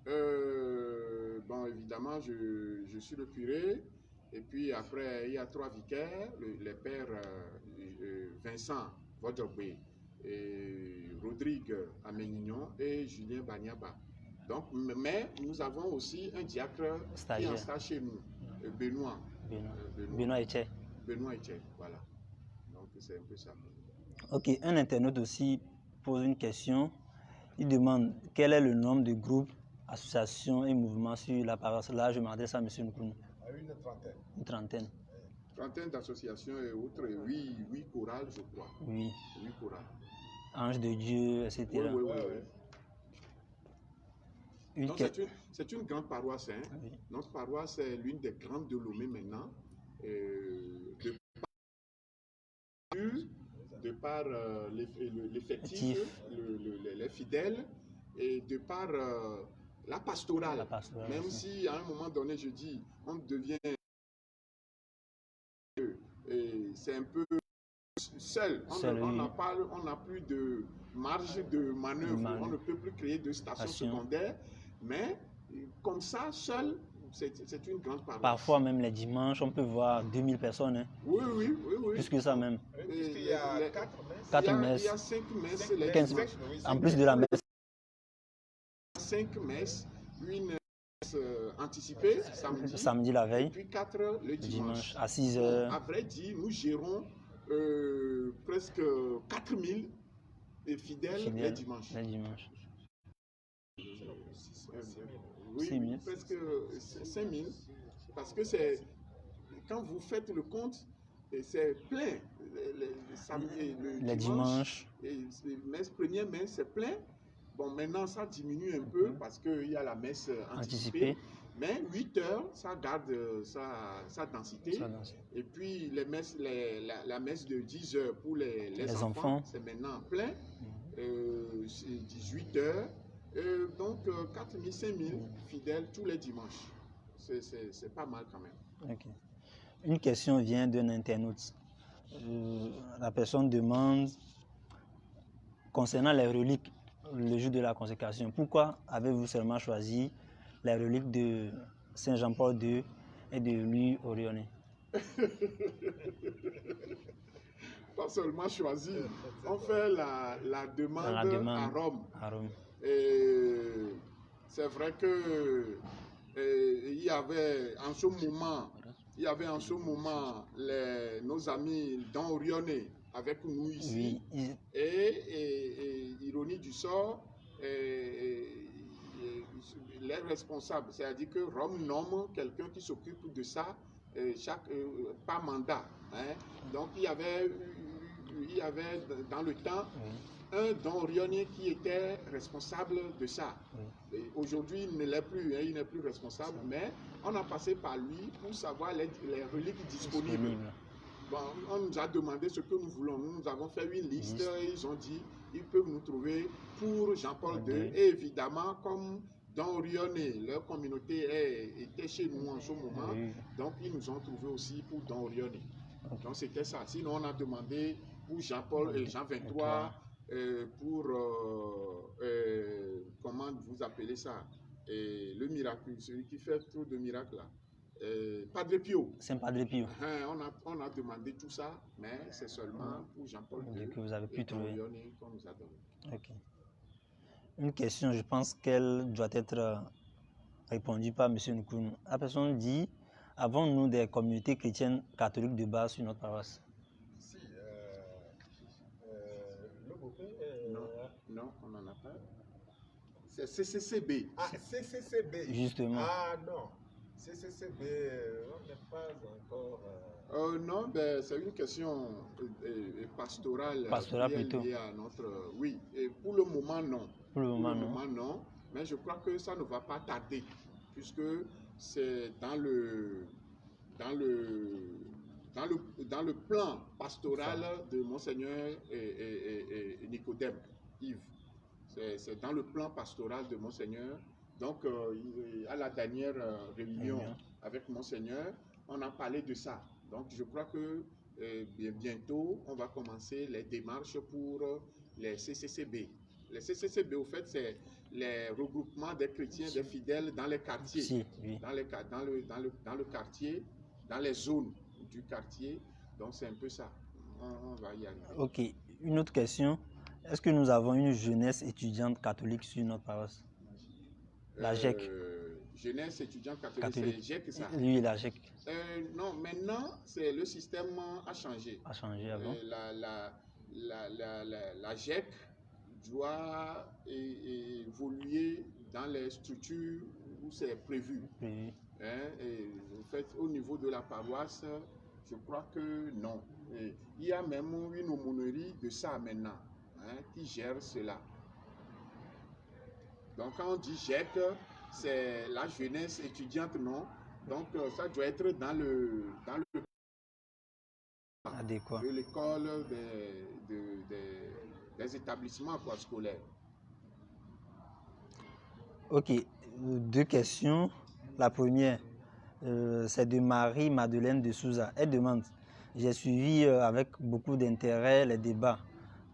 Bon, évidemment, je suis le curé, et puis après, il y a 3 vicaires, les pères Vincent Vodrobé, Rodrigue Aménignon et Julien Banyaba. Donc, mais nous avons aussi un diacre qui est en stage chez nous, Benoît. Benoît Etche. Benoît Etche, voilà. Donc, c'est un peu ça. Ok, un internaute aussi pose une question. Il demande quel est le nombre de groupes, associations et mouvements sur la paroisse. Là, je m'adresse à M. Nkoulou. Une trentaine. Une trentaine. Trentaine d'associations et autres, et 8 chorales, je crois. Oui. 8 chorales. Ange de Dieu, etc. Oui. C'est une grande paroisse. Hein? Oui. Notre paroisse est l'une des grandes de Lomé maintenant. De par l'effectif, les fidèles, et de par la pastorale. Même aussi. Si à un moment donné, je dis, on devient... c'est un peu seul. On n'a plus de marge de manœuvre. On ne peut plus créer de stations secondaires. Mais comme ça, seul, c'est une grande paroisse. Parfois, même les dimanches, on peut voir 2000 personnes. Hein. Oui. Plus que ça même. Il y a 4 messes. Il y a 5 messes. 15 en plus de la messe. 5 messes, une messe anticipée samedi la veille. Et puis 4 le dimanche. À 6 heures. À vrai dire, nous gérons presque 4000 fidèles les dimanches. Oui, 6 000. presque 5 000. Parce que c'est quand vous faites le compte, c'est plein. Les dimanches. Et première messe, c'est plein. Bon, maintenant, ça diminue un peu parce qu'il y a la messe anticipée. Mais 8 heures, ça garde sa densité. Et puis, la messe de 10 heures pour les enfants, c'est maintenant plein. 18 heures. Donc, 4 000, 5 000 fidèles tous les dimanches. C'est pas mal quand même. Okay. Une question vient d'un internaute. La personne demande, concernant les reliques, le jour de la consécration, pourquoi avez-vous seulement choisi les reliques de Saint Jean-Paul II et de Louis Orione? Pas seulement choisi, on fait la demande à Rome. C'est vrai que il y avait en ce moment nos amis Don Orione avec nous ici. Oui. Et ironie du sort, les responsables, c'est-à-dire que Rome nomme quelqu'un qui s'occupe de ça par mandat. Hein. Donc il y avait dans le temps un Don Orione qui était responsable de ça. Aujourd'hui, il ne l'est plus, il n'est plus responsable, mais on a passé par lui pour savoir les reliques disponibles. Bon, on nous a demandé ce que nous voulons. Nous avons fait une liste et ils ont dit ils peuvent nous trouver pour Jean-Paul II. Et évidemment, comme Don Orione, leur communauté était chez nous en ce moment, donc ils nous ont trouvé aussi pour Don Orione. Donc c'était ça. Sinon, on a demandé pour Jean-Paul et Jean 23, pour, comment vous appelez ça, le miracle, celui qui fait trop de miracles là. Padre Pio. Saint Padre Pio. On a demandé tout ça, mais c'est seulement pour Jean-Paul II que vous avez pu trouver. Qu'on nous a donné. Okay. Une question, je pense qu'elle doit être répondue par M. Nkounou. La personne dit, avons-nous des communautés chrétiennes catholiques de base sur notre paroisse? Si, non, on n'en a pas. C'est CCCB. Ah, CCCB. Justement. Ah non, CCCB, on n'est pas encore... Non, ben, c'est une question pastorale. Pastorale plutôt. À notre, oui, et pour le moment, non. Pour le moment, non. Mais je crois que ça ne va pas tarder, puisque c'est dans le plan pastoral de Monseigneur Nicodème Yves. C'est dans le plan pastoral de Monseigneur. Donc, à la dernière réunion avec Monseigneur, on a parlé de ça. Donc, je crois que bientôt, on va commencer les démarches pour les CCCB. Les CCCB, au fait, c'est les regroupements des chrétiens, des fidèles dans les quartiers. Dans le quartier, dans les zones du quartier. Donc, c'est un peu ça. On va y arriver. Ok. Une autre question. Est-ce que nous avons une jeunesse étudiante catholique sur notre paroisse? La GEC. Jeunesse étudiante catholique. C'est GEC, ça? Oui, la GEC. Non, maintenant, le système a changé. A changé avant. La GEC doit évoluer dans les structures où c'est prévu. Oui. En fait, au niveau de la paroisse, je crois que non. Il y a même une aumônerie de ça maintenant, qui gère cela. Donc quand on dit GEC, c'est la jeunesse étudiante, non. Donc ça doit être dans le adéquat de l'école, des établissements scolaires. Ok, 2 questions. La première, c'est de Marie-Madeleine de Souza. Elle demande, j'ai suivi avec beaucoup d'intérêt les débats.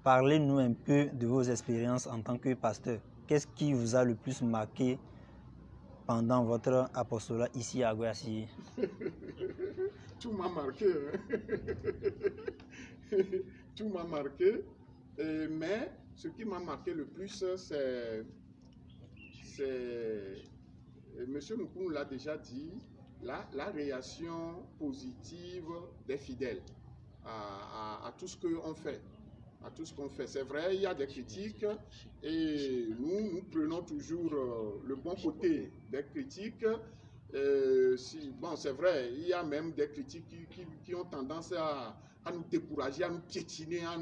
Parlez-nous un peu de vos expériences en tant que pasteur. Qu'est-ce qui vous a le plus marqué pendant votre apostolat ici à Guayaquil? Tout m'a marqué. Tout m'a marqué. Mais ce qui m'a marqué le plus, c'est M. Nkounou l'a déjà dit, la réaction positive des fidèles à tout ce qu'on fait. C'est vrai, il y a des critiques et nous prenons toujours toujours le bon côté des critiques. Bon, c'est vrai, il y a même des critiques qui ont tendance à nous décourager, à nous piétiner, à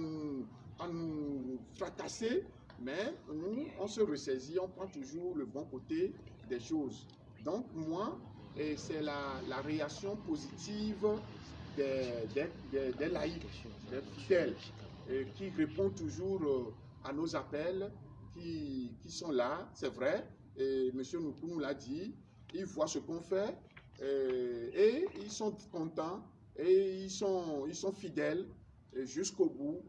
nous fracasser. Mais nous, on se ressaisit, on prend toujours le bon côté des choses. Donc, moi, c'est la réaction positive des laïcs, des fidèles, qui répondent toujours à nos appels, qui sont là, c'est vrai. Et M. Nuku nous l'a dit, ils voient ce qu'on fait et ils sont contents et ils sont fidèles jusqu'au bout.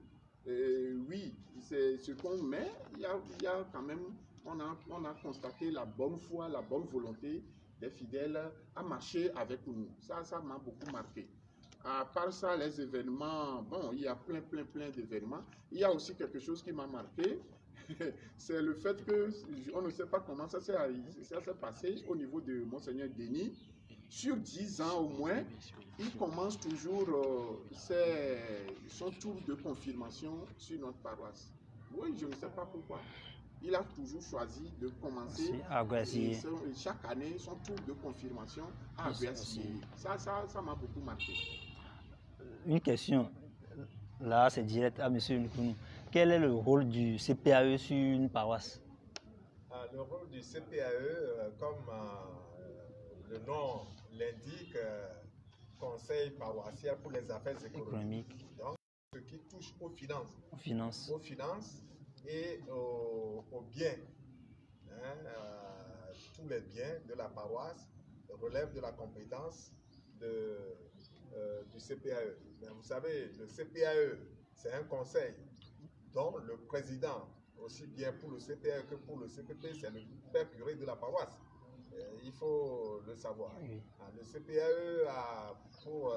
Oui, c'est ce qu'on met. Il y a quand même, on a constaté la bonne foi, la bonne volonté des fidèles à marcher avec nous. Ça m'a beaucoup marqué. À part ça, les événements, bon, il y a plein d'événements. Il y a aussi quelque chose qui m'a marqué. C'est le fait que on ne sait pas comment ça s'est passé au niveau de Monseigneur Denis. Sur 10 ans au moins, il commence toujours son tour de confirmation sur notre paroisse. Oui, je ne sais pas pourquoi. Il a toujours choisi de commencer chaque année son tour de confirmation à Aguessi. Ça m'a beaucoup marqué. Une question, là c'est direct à M. Nkounou. Quel est le rôle du CPAE sur une paroisse? Le rôle du CPAE, comme le nom l'indique, conseil paroissial pour les affaires économiques. Donc, ce qui touche aux finances. Aux finances et aux biens. Tous les biens de la paroisse relèvent de la compétence du CPAE. Mais vous savez, le CPAE, c'est un conseil dont le président, aussi bien pour le CPAE que pour le CPP, c'est le père curé de la paroisse. Il faut le savoir. Oui. Le CPAE a pour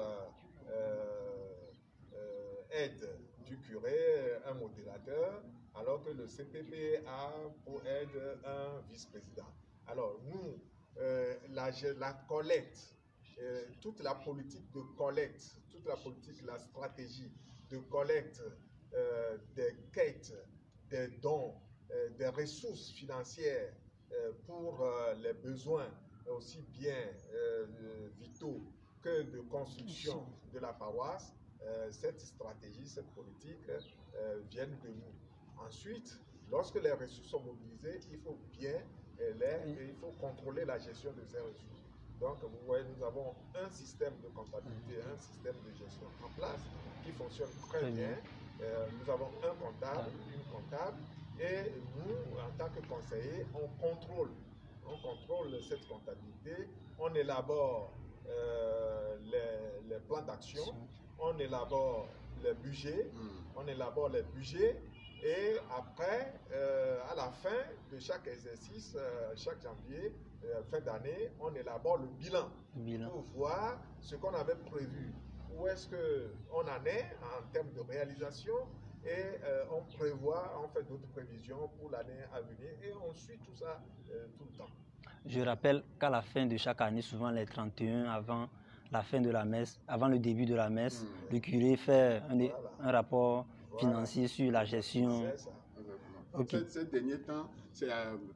aide du curé un modérateur, alors que le CPP a pour aide un vice-président. Alors nous, la collecte, toute la politique de collecte, toute la politique, la stratégie de collecte des quêtes, des dons, des ressources financières pour les besoins aussi bien vitaux que de construction de la paroisse, cette stratégie, cette politique viennent de nous. Ensuite, lorsque les ressources sont mobilisées, il faut bien il faut contrôler la gestion de ces ressources. Donc, vous voyez, nous avons un système de comptabilité, un système de gestion en place qui fonctionne très bien. Nous avons un comptable, une comptable, et nous, en tant que conseillers, on contrôle cette comptabilité, on élabore les plans d'action, on élabore les budgets, et après, à la fin de chaque exercice, chaque janvier, fin d'année, on élabore le bilan pour voir ce qu'on avait prévu. Où est-ce qu'on en est en termes de réalisation et on fait d'autres prévisions pour l'année à venir et on suit tout ça tout le temps. Je rappelle qu'à la fin de chaque année, souvent les 31 avant la fin de la messe, avant le début de la messe, le curé fait un rapport financier sur la gestion. C'est ça. Okay. Ces derniers temps, c'est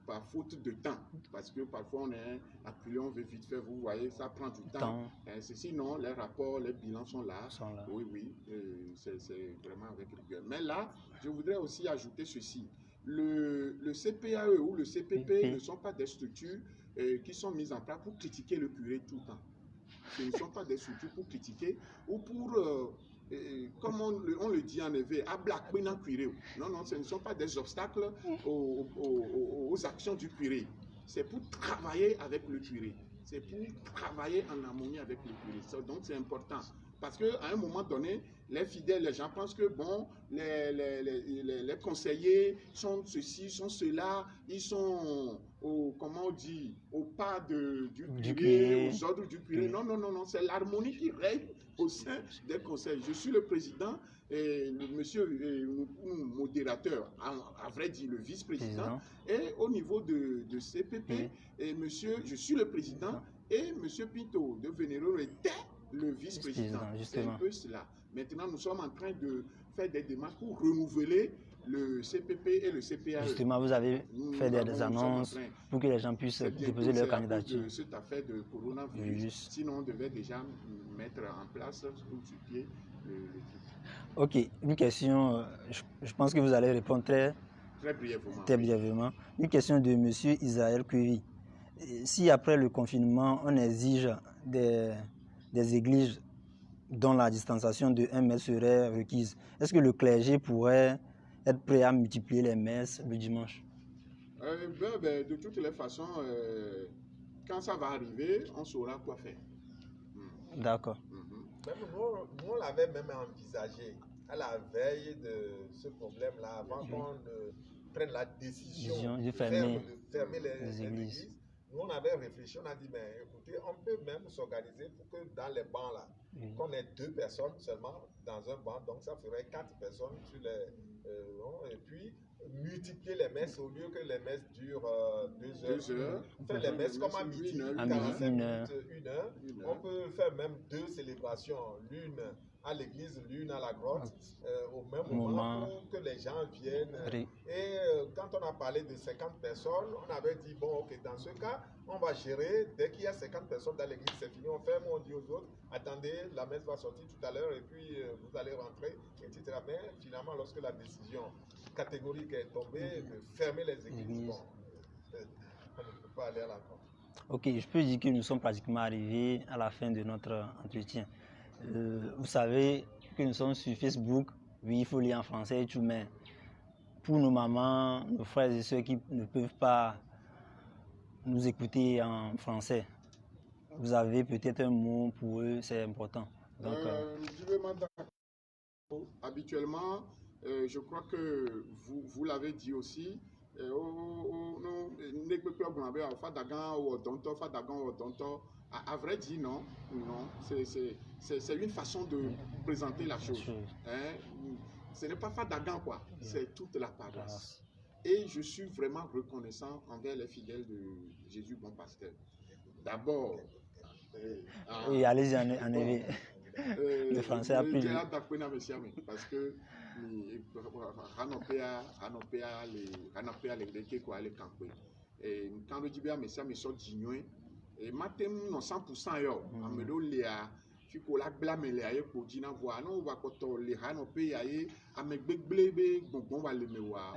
par faute de temps, parce que parfois on est acculé, on veut vite faire, vous voyez, ça prend du temps. Sinon, les rapports, les bilans sont là. Oui, c'est vraiment avec rigueur. Mais là, je voudrais aussi ajouter ceci. Le CPAE ou le CPP ne sont pas des structures qui sont mises en place pour critiquer le curé tout le temps. Ce ne sont pas des structures pour critiquer ou pour... comme on le dit en éveil, à Black Queen en curé. Non, ce ne sont pas des obstacles aux actions du curé. C'est pour travailler avec le curé. C'est pour travailler en harmonie avec le curé. Donc c'est important. Parce qu'à un moment donné, les fidèles, les gens pensent que bon, les conseillers sont ceci, sont cela, ils sont comment on dit, au pas du curé, aux ordres du curé. Non, c'est l'harmonie qui règne au sein des conseils. Je suis le président et le monsieur modérateur, à vrai dire le vice-président, et au niveau de CPP, et monsieur, je suis le président et monsieur Pinto de Vénéraux était le vice-président. C'est un peu cela. Maintenant, nous sommes en train de faire des démarches pour renouveler le CPP et le CPAE. Justement, vous avez fait des nous sommes annonces en train. pour que les gens puissent C'est bientôt, déposer leur c'est à cause candidature. de cette affaire de coronavirus. Sinon, on devait déjà mettre en place sur pied le truc. Ok, une question, je pense que vous allez répondre très brièvement. Une question de M. Isaël Curie. Si après le confinement, on exige des églises dont la distanciation de 1 mètre serait requise, est-ce que le clergé pourrait être prêt à multiplier les messes le dimanche? De toutes les façons, quand ça va arriver, on saura quoi faire. D'accord. Même nous, on l'avait même envisagé à la veille de ce problème-là, avant qu'on prenne la décision de fermer les églises. Nous, on avait réfléchi, on a dit, mais écoutez, on peut même s'organiser pour que dans les bancs là, qu'on ait 2 personnes seulement dans un banc, donc ça ferait 4 personnes sur les... et puis multiplier les messes au lieu que les messes durent 2 heures. Faire les messes comme à midi, 45 minutes, 1 heure. On peut faire même 2 célébrations, l'une à l'église, l'une à la grotte, au même moment pour que les gens viennent. Et quand on a parlé de 50 personnes, on avait dit, bon, ok, dans ce cas, on va gérer, dès qu'il y a 50 personnes dans l'église, c'est fini, on ferme, on dit aux autres, attendez, la messe va sortir tout à l'heure et puis vous allez rentrer, etc. Mais finalement, lorsque la décision catégorique est tombée de fermer les églises, bon, on ne peut pas aller à la grotte. Ok, je peux dire que nous sommes pratiquement arrivés à la fin de notre entretien. Vous savez que nous sommes sur Facebook, oui, il faut lire en français et tout, mais pour nos mamans, nos frères et ceux qui ne peuvent pas nous écouter en français, vous avez peut-être un mot pour eux, c'est important. Donc, habituellement, je crois que vous l'avez dit aussi, à vrai dire, non, c'est une façon de présenter la chose. Hein? Ce n'est pas Fadagan, quoi, c'est toute la paroisse. Et je suis vraiment reconnaissant envers les fidèles de Jésus Bon Pasteur. D'abord, oui, allez-y, en effet. Le français a pris. Parce que quand le Dibia Messia me sort d'ignorer, et matin, non 100% yo, amedo lea, fiko la blâme lea, ye ko dina voix, non, va koto le Hanope aye, amegbeglebe, bon va le mewa,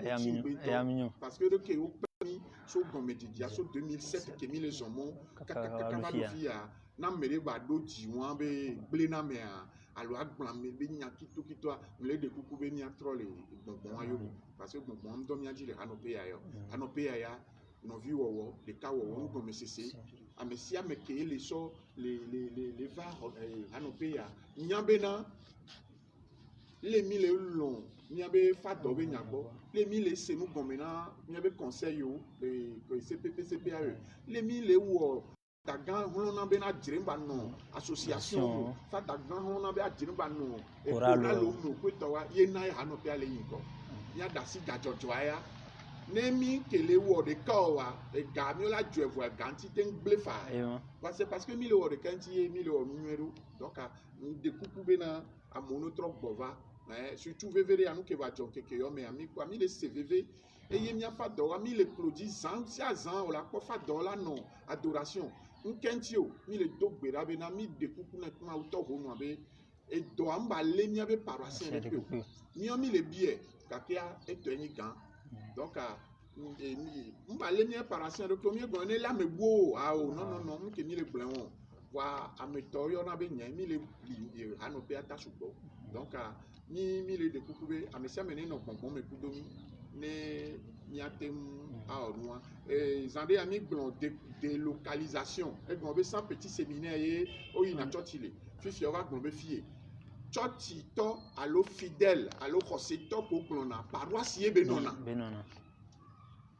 parce que le Kéo permis, so gomedia, so 2007, qui mis les hommes, kakakakabaloufia, n'a mere va do diwan, be, blena mea, alors agblame, be nyakito kitoa, le de coucou be nyatrole, bon ayo, parce que bon, on doit dire le Hanope ayo, Hanope aya, nos vies, les cas où on comme ceci, à Messia me créer les sorts, les var, à nos pays, Nyabena, les mille longs, Nyabe Fadobe Nyabo, les mille c'est nous comme maintenant, Nyabe conseil, les CPP, CPAE, les mille où Dagan, on a bien à Djemba non, association, Fadagan, on a bien à Djemba non, et pour la l'homme, Quetoa, Yena, Hanope à l'Inco, Yadasi Gajojoya. Nemi kele wo de kawa e gamio la djevo ganti ten blefa parce que mille wo de kanti mille wo numéro donc de coucou bena a monotro bova surtout vevere anu ke va jonke ke yo me ami kwa mi le cvv et yemia fa do mi le plodi zan si azan o la ko fa do la non adoration nkenti o mi le do gbera bena mi de coucou na kuma auto ho no be e do amba le mi abe paroisse le pe mi o mi le bie kakia e to ni gan donc mba le mien parasien de premier gonne la me bo non que mi le blanc wa ameto yo na be nya mi le Hanope ata subo donc mi le de kukube amesia mene no bonbon me kudomi ne miatem a onwa zande ami blon de localisation e gon be 100 petits séminaires o ina chotile fifi va gon be fie choti to allo fidèle allo khoseto ko blona paroisse ye benona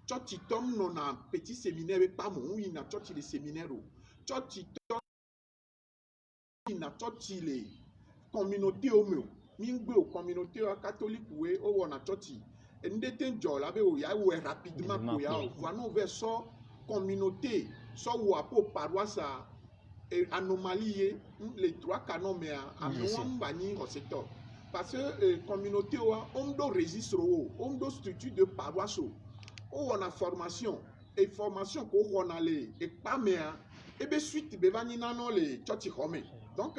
choti tom nona petit séminaire pas mon ina choti le séminaire choti to ina choti le communauté o meu mingbe o communauté catholique we o wona choti ndete njo la be o ya we rapidement ko ya o no vers so communauté so wo apo paroisse anomalie les trois canons mais à moi bani au secteur parce que communauté on doit résister on doit structure de paroisse on a formation et formation qu'on on a les et pas mais et bien suite be va ni non les church home donc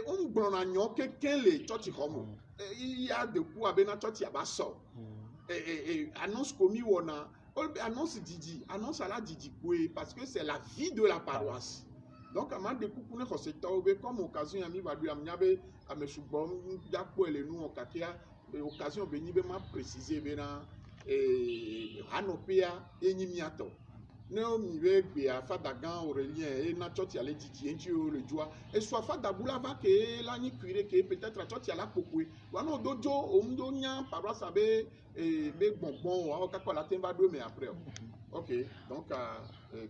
on gbonagnon quelqu'un les church home il y a de quoi ben na church ya ba so annonce commis on a annonce Didi annonce à la Didi parce que c'est la vie de la paroisse. Donc, à ma découverte, on s'est trouvé comme occasion, ami va lui amener à me soubon, d'accord, et nous, on kakia, occasion, béni, m'a précisé, béna, et Hanopia, et Nimiato. Nous, miwe, béa, fadagan, Aurélien, et Nachot, y'a les Didi, et tu le joie, et soit fadaboula, va, que la ni cuire, que peut-être à Chot, y'a la pokoué. Wano dojo, omdonia, paroisse, abe, et bonbon, ou kako la temba deux, mais après. Ok, donc,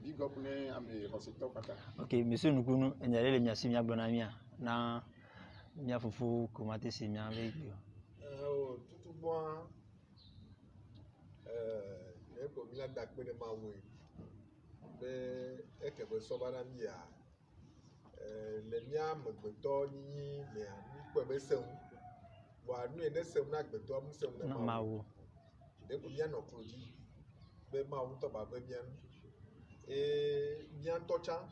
big up ne ame hoseto kaka. Ok, monsieur Nukunu, enyale le miasi mia bonamia na mia fufu komate si mia avec lui. Tout moi ne ko mila dakpe ne mawe. Mais eke be sobana mia le mia megbeto ni me ani ko be seun. Wa nu ene seun na gbeto mu seun na mawo. De ko mia no kroji. Be mawo to ba be mia et bien tocha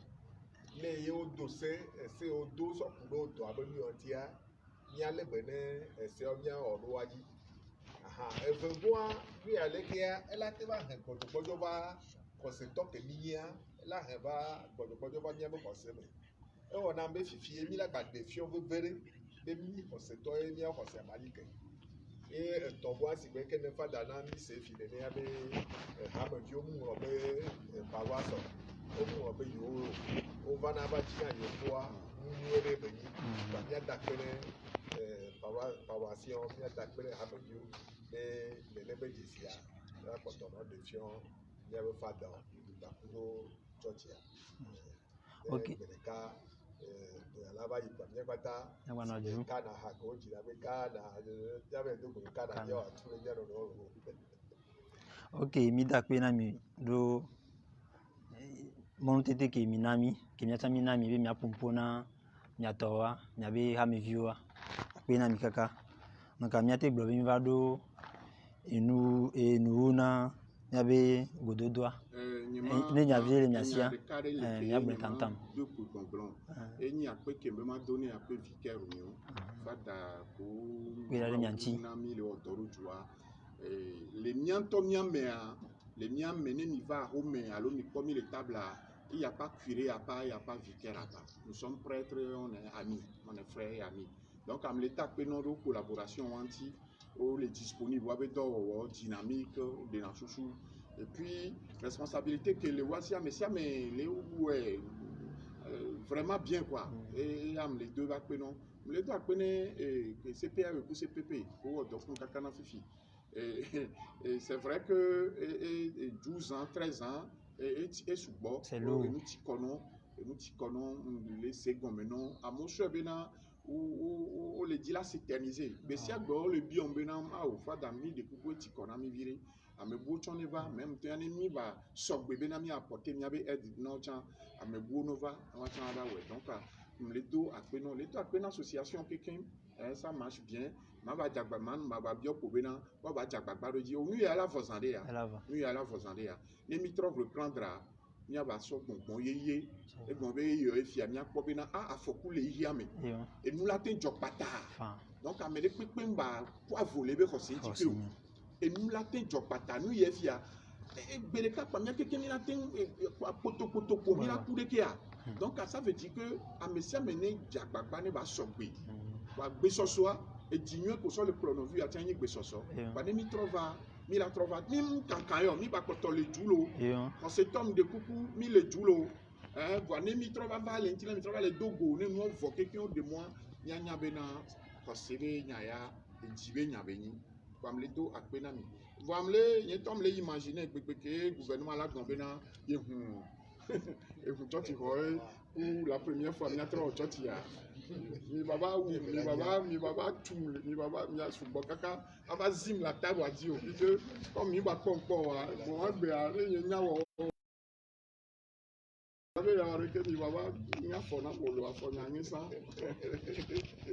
les yo dossier c'est au dos sur pour l'autre abonné entière ni ale bene c'est on bien oroaji aha e veut voir lui aller qui elle a te va ko ba ko se to ke niya la he ba ko ba ni ba ko se me e wona mbe fifi mi la ba de fi on veut verre de mi ko se to e ni ko se malike et ton voix si que ne fa dana mi se fi de ne abe ha me vi o mu ro be ba wa so o mu ro be yo o va na ba ti an yo fois mu ere be ni ba mi adakere ba wa si on mi adakere ha me yo le be ji sia la ko to no de fion ni abe fa da ba ku church ya OK alaba yi pa mi pata kana ha ko ji la be kana ya be do ko kana yo atu le jaro no. OK, mi dakpe na mi do mon tete ke minami ke mi atami na mi be mi apumpona mi atowa mi abe ha mi viwa akpe na mi kaka donc mi ate gbo mi va do enu na mi abe gododoa ne nya vie le mi asia mi abe tantam deux pour bon et ni akpe ke me ma donné akpe vicaire union fada ko la nyanchi na mi le otoru jua les mianto miamea les miens menés n'y va au mais alors ni comme les tables là il n'y a pas curé à pas il n'y a pas vicaire à pas nous sommes prêtres on est amis on est frères et amis donc à l'état que nos collaboration anti ou les disponibles avec d'autres dynamique de la chouchou et puis responsabilité que les voici mais ça mais les ouais vraiment bien quoi et les deux va que non les deux connaît que CPA ou CPP ou donc on kakana fifi. Et c'est vrai que 12 ans, 13 ans, et sous bord, nous t'y connaissons les seconds maintenant, à mon cher Bénin, où les dit là s'éterniser. Mais si à le bion Bénin, au fait d'amis, de couper t'y connais, mi viré, à me bouchon ne va, même t'es un ennemi, va, soc bébé n'a mis à porter, mi avait aide, non, tiens, à me bou nova, on va t'en avoir, ouais. Donc, les deux à Pénon, association, quelqu'un, ça marche bien. Maba jagba man maba bio pobena maba jagba baroji o nu ya la vozande ya nu ya la vozande ya ne mi trouve reprendra mi aba so gbongbon yeye e gbon be yo e fi ami akpobena a afoku le yi ame e nu la ten jokpata donc amele pepe mba kwa voler be khosi tikeu e nu la ten jokpata nu ye fi ya e gbeleka pa mi keke mi la ten poto po mi la kudeke ya donc ça veut dire que amesia mene jagba ne ba sogbe wa gbe sosoa et diminuer pour ça le chronovue atteint une besoin. Parce mi trova, mi la trova, mi kankayo, mi ba koto le julo. Quand cet homme de coucou, mi le julo. Voilà, mi trova Valentina, mi trova le dogo, ne nous voit quelqu'un de moi, nya bena, kosere nyaya, et jibe nyabeni. Comme les dos à penami. Voilà, y est homme les imaginer que gouvernement là gambena, et vous toti roy, ou la première fois mi a trop toti ya. Mi baba tout mi baba mi a subo kaka aba zim la table a dit que comme mi ba pon bon agbe are nya wo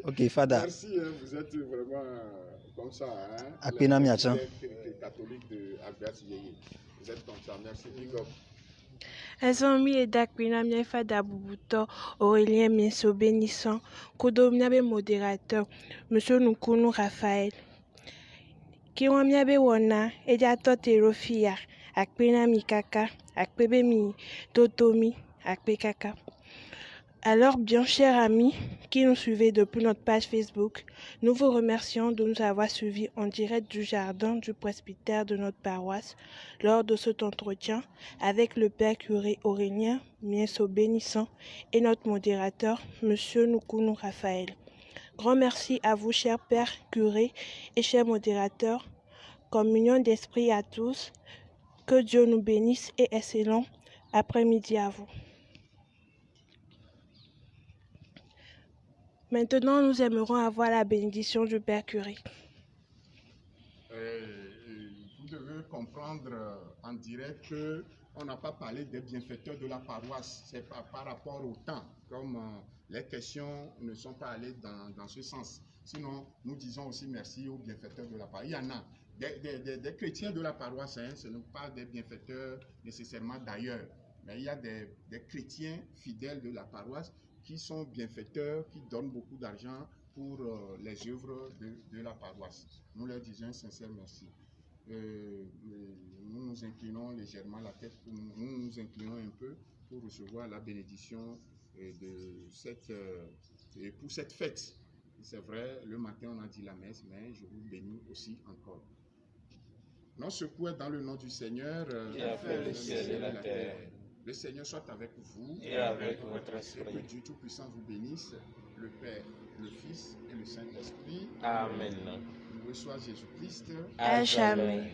Ok, Fada. Merci, hein, vous êtes vraiment comme ça. Hein, Akpena Miachan. les catholiques de Agbas Yeye. Vous êtes comme ça. Merci, big up. Ezonmi Edakpina Miefa d'Abubuto, Aurélien Mieso bénissant, Kodomniabe modérateur, Monsieur Nukunu Raphaël. Kiwamiabe Wona, Ediato Terofia, Akpena Mikaka, Akpebe Mi, Totomi, Akpekaka. Alors, bien chers amis qui nous suivez depuis notre page Facebook, nous vous remercions de nous avoir suivis en direct du jardin du presbytère de notre paroisse lors de cet entretien avec le Père curé Aurélien Mieso bénissant et notre modérateur, Monsieur Nukunu Raphaël. Grand merci à vous, chers Pères curés et chers modérateurs. Communion d'esprit à tous. Que Dieu nous bénisse et excellent après-midi à vous. Maintenant, nous aimerons avoir la bénédiction du Père curé. Vous devez comprendre en direct qu'on n'a pas parlé des bienfaiteurs de la paroisse. C'est par rapport au temps, comme les questions ne sont pas allées dans ce sens. Sinon, nous disons aussi merci aux bienfaiteurs de la paroisse. Il y en a des chrétiens de la paroisse, hein, ce ne sont pas des bienfaiteurs nécessairement d'ailleurs, mais il y a des chrétiens fidèles de la paroisse qui sont bienfaiteurs, qui donnent beaucoup d'argent pour les œuvres de la paroisse. Nous leur disons un sincère merci. Nous nous inclinons légèrement la tête, nous nous inclinons un peu pour recevoir la bénédiction pour cette fête. C'est vrai, le matin on a dit la messe, mais je vous bénis aussi encore. Non secoué dans le nom du Seigneur, qui a fait le ciel et la terre. Le Seigneur soit avec vous Et avec votre esprit. Et que Dieu Tout-Puissant vous bénisse, le Père, le Fils et le Saint-Esprit. Amen. Loué soit Jésus-Christ. À jamais.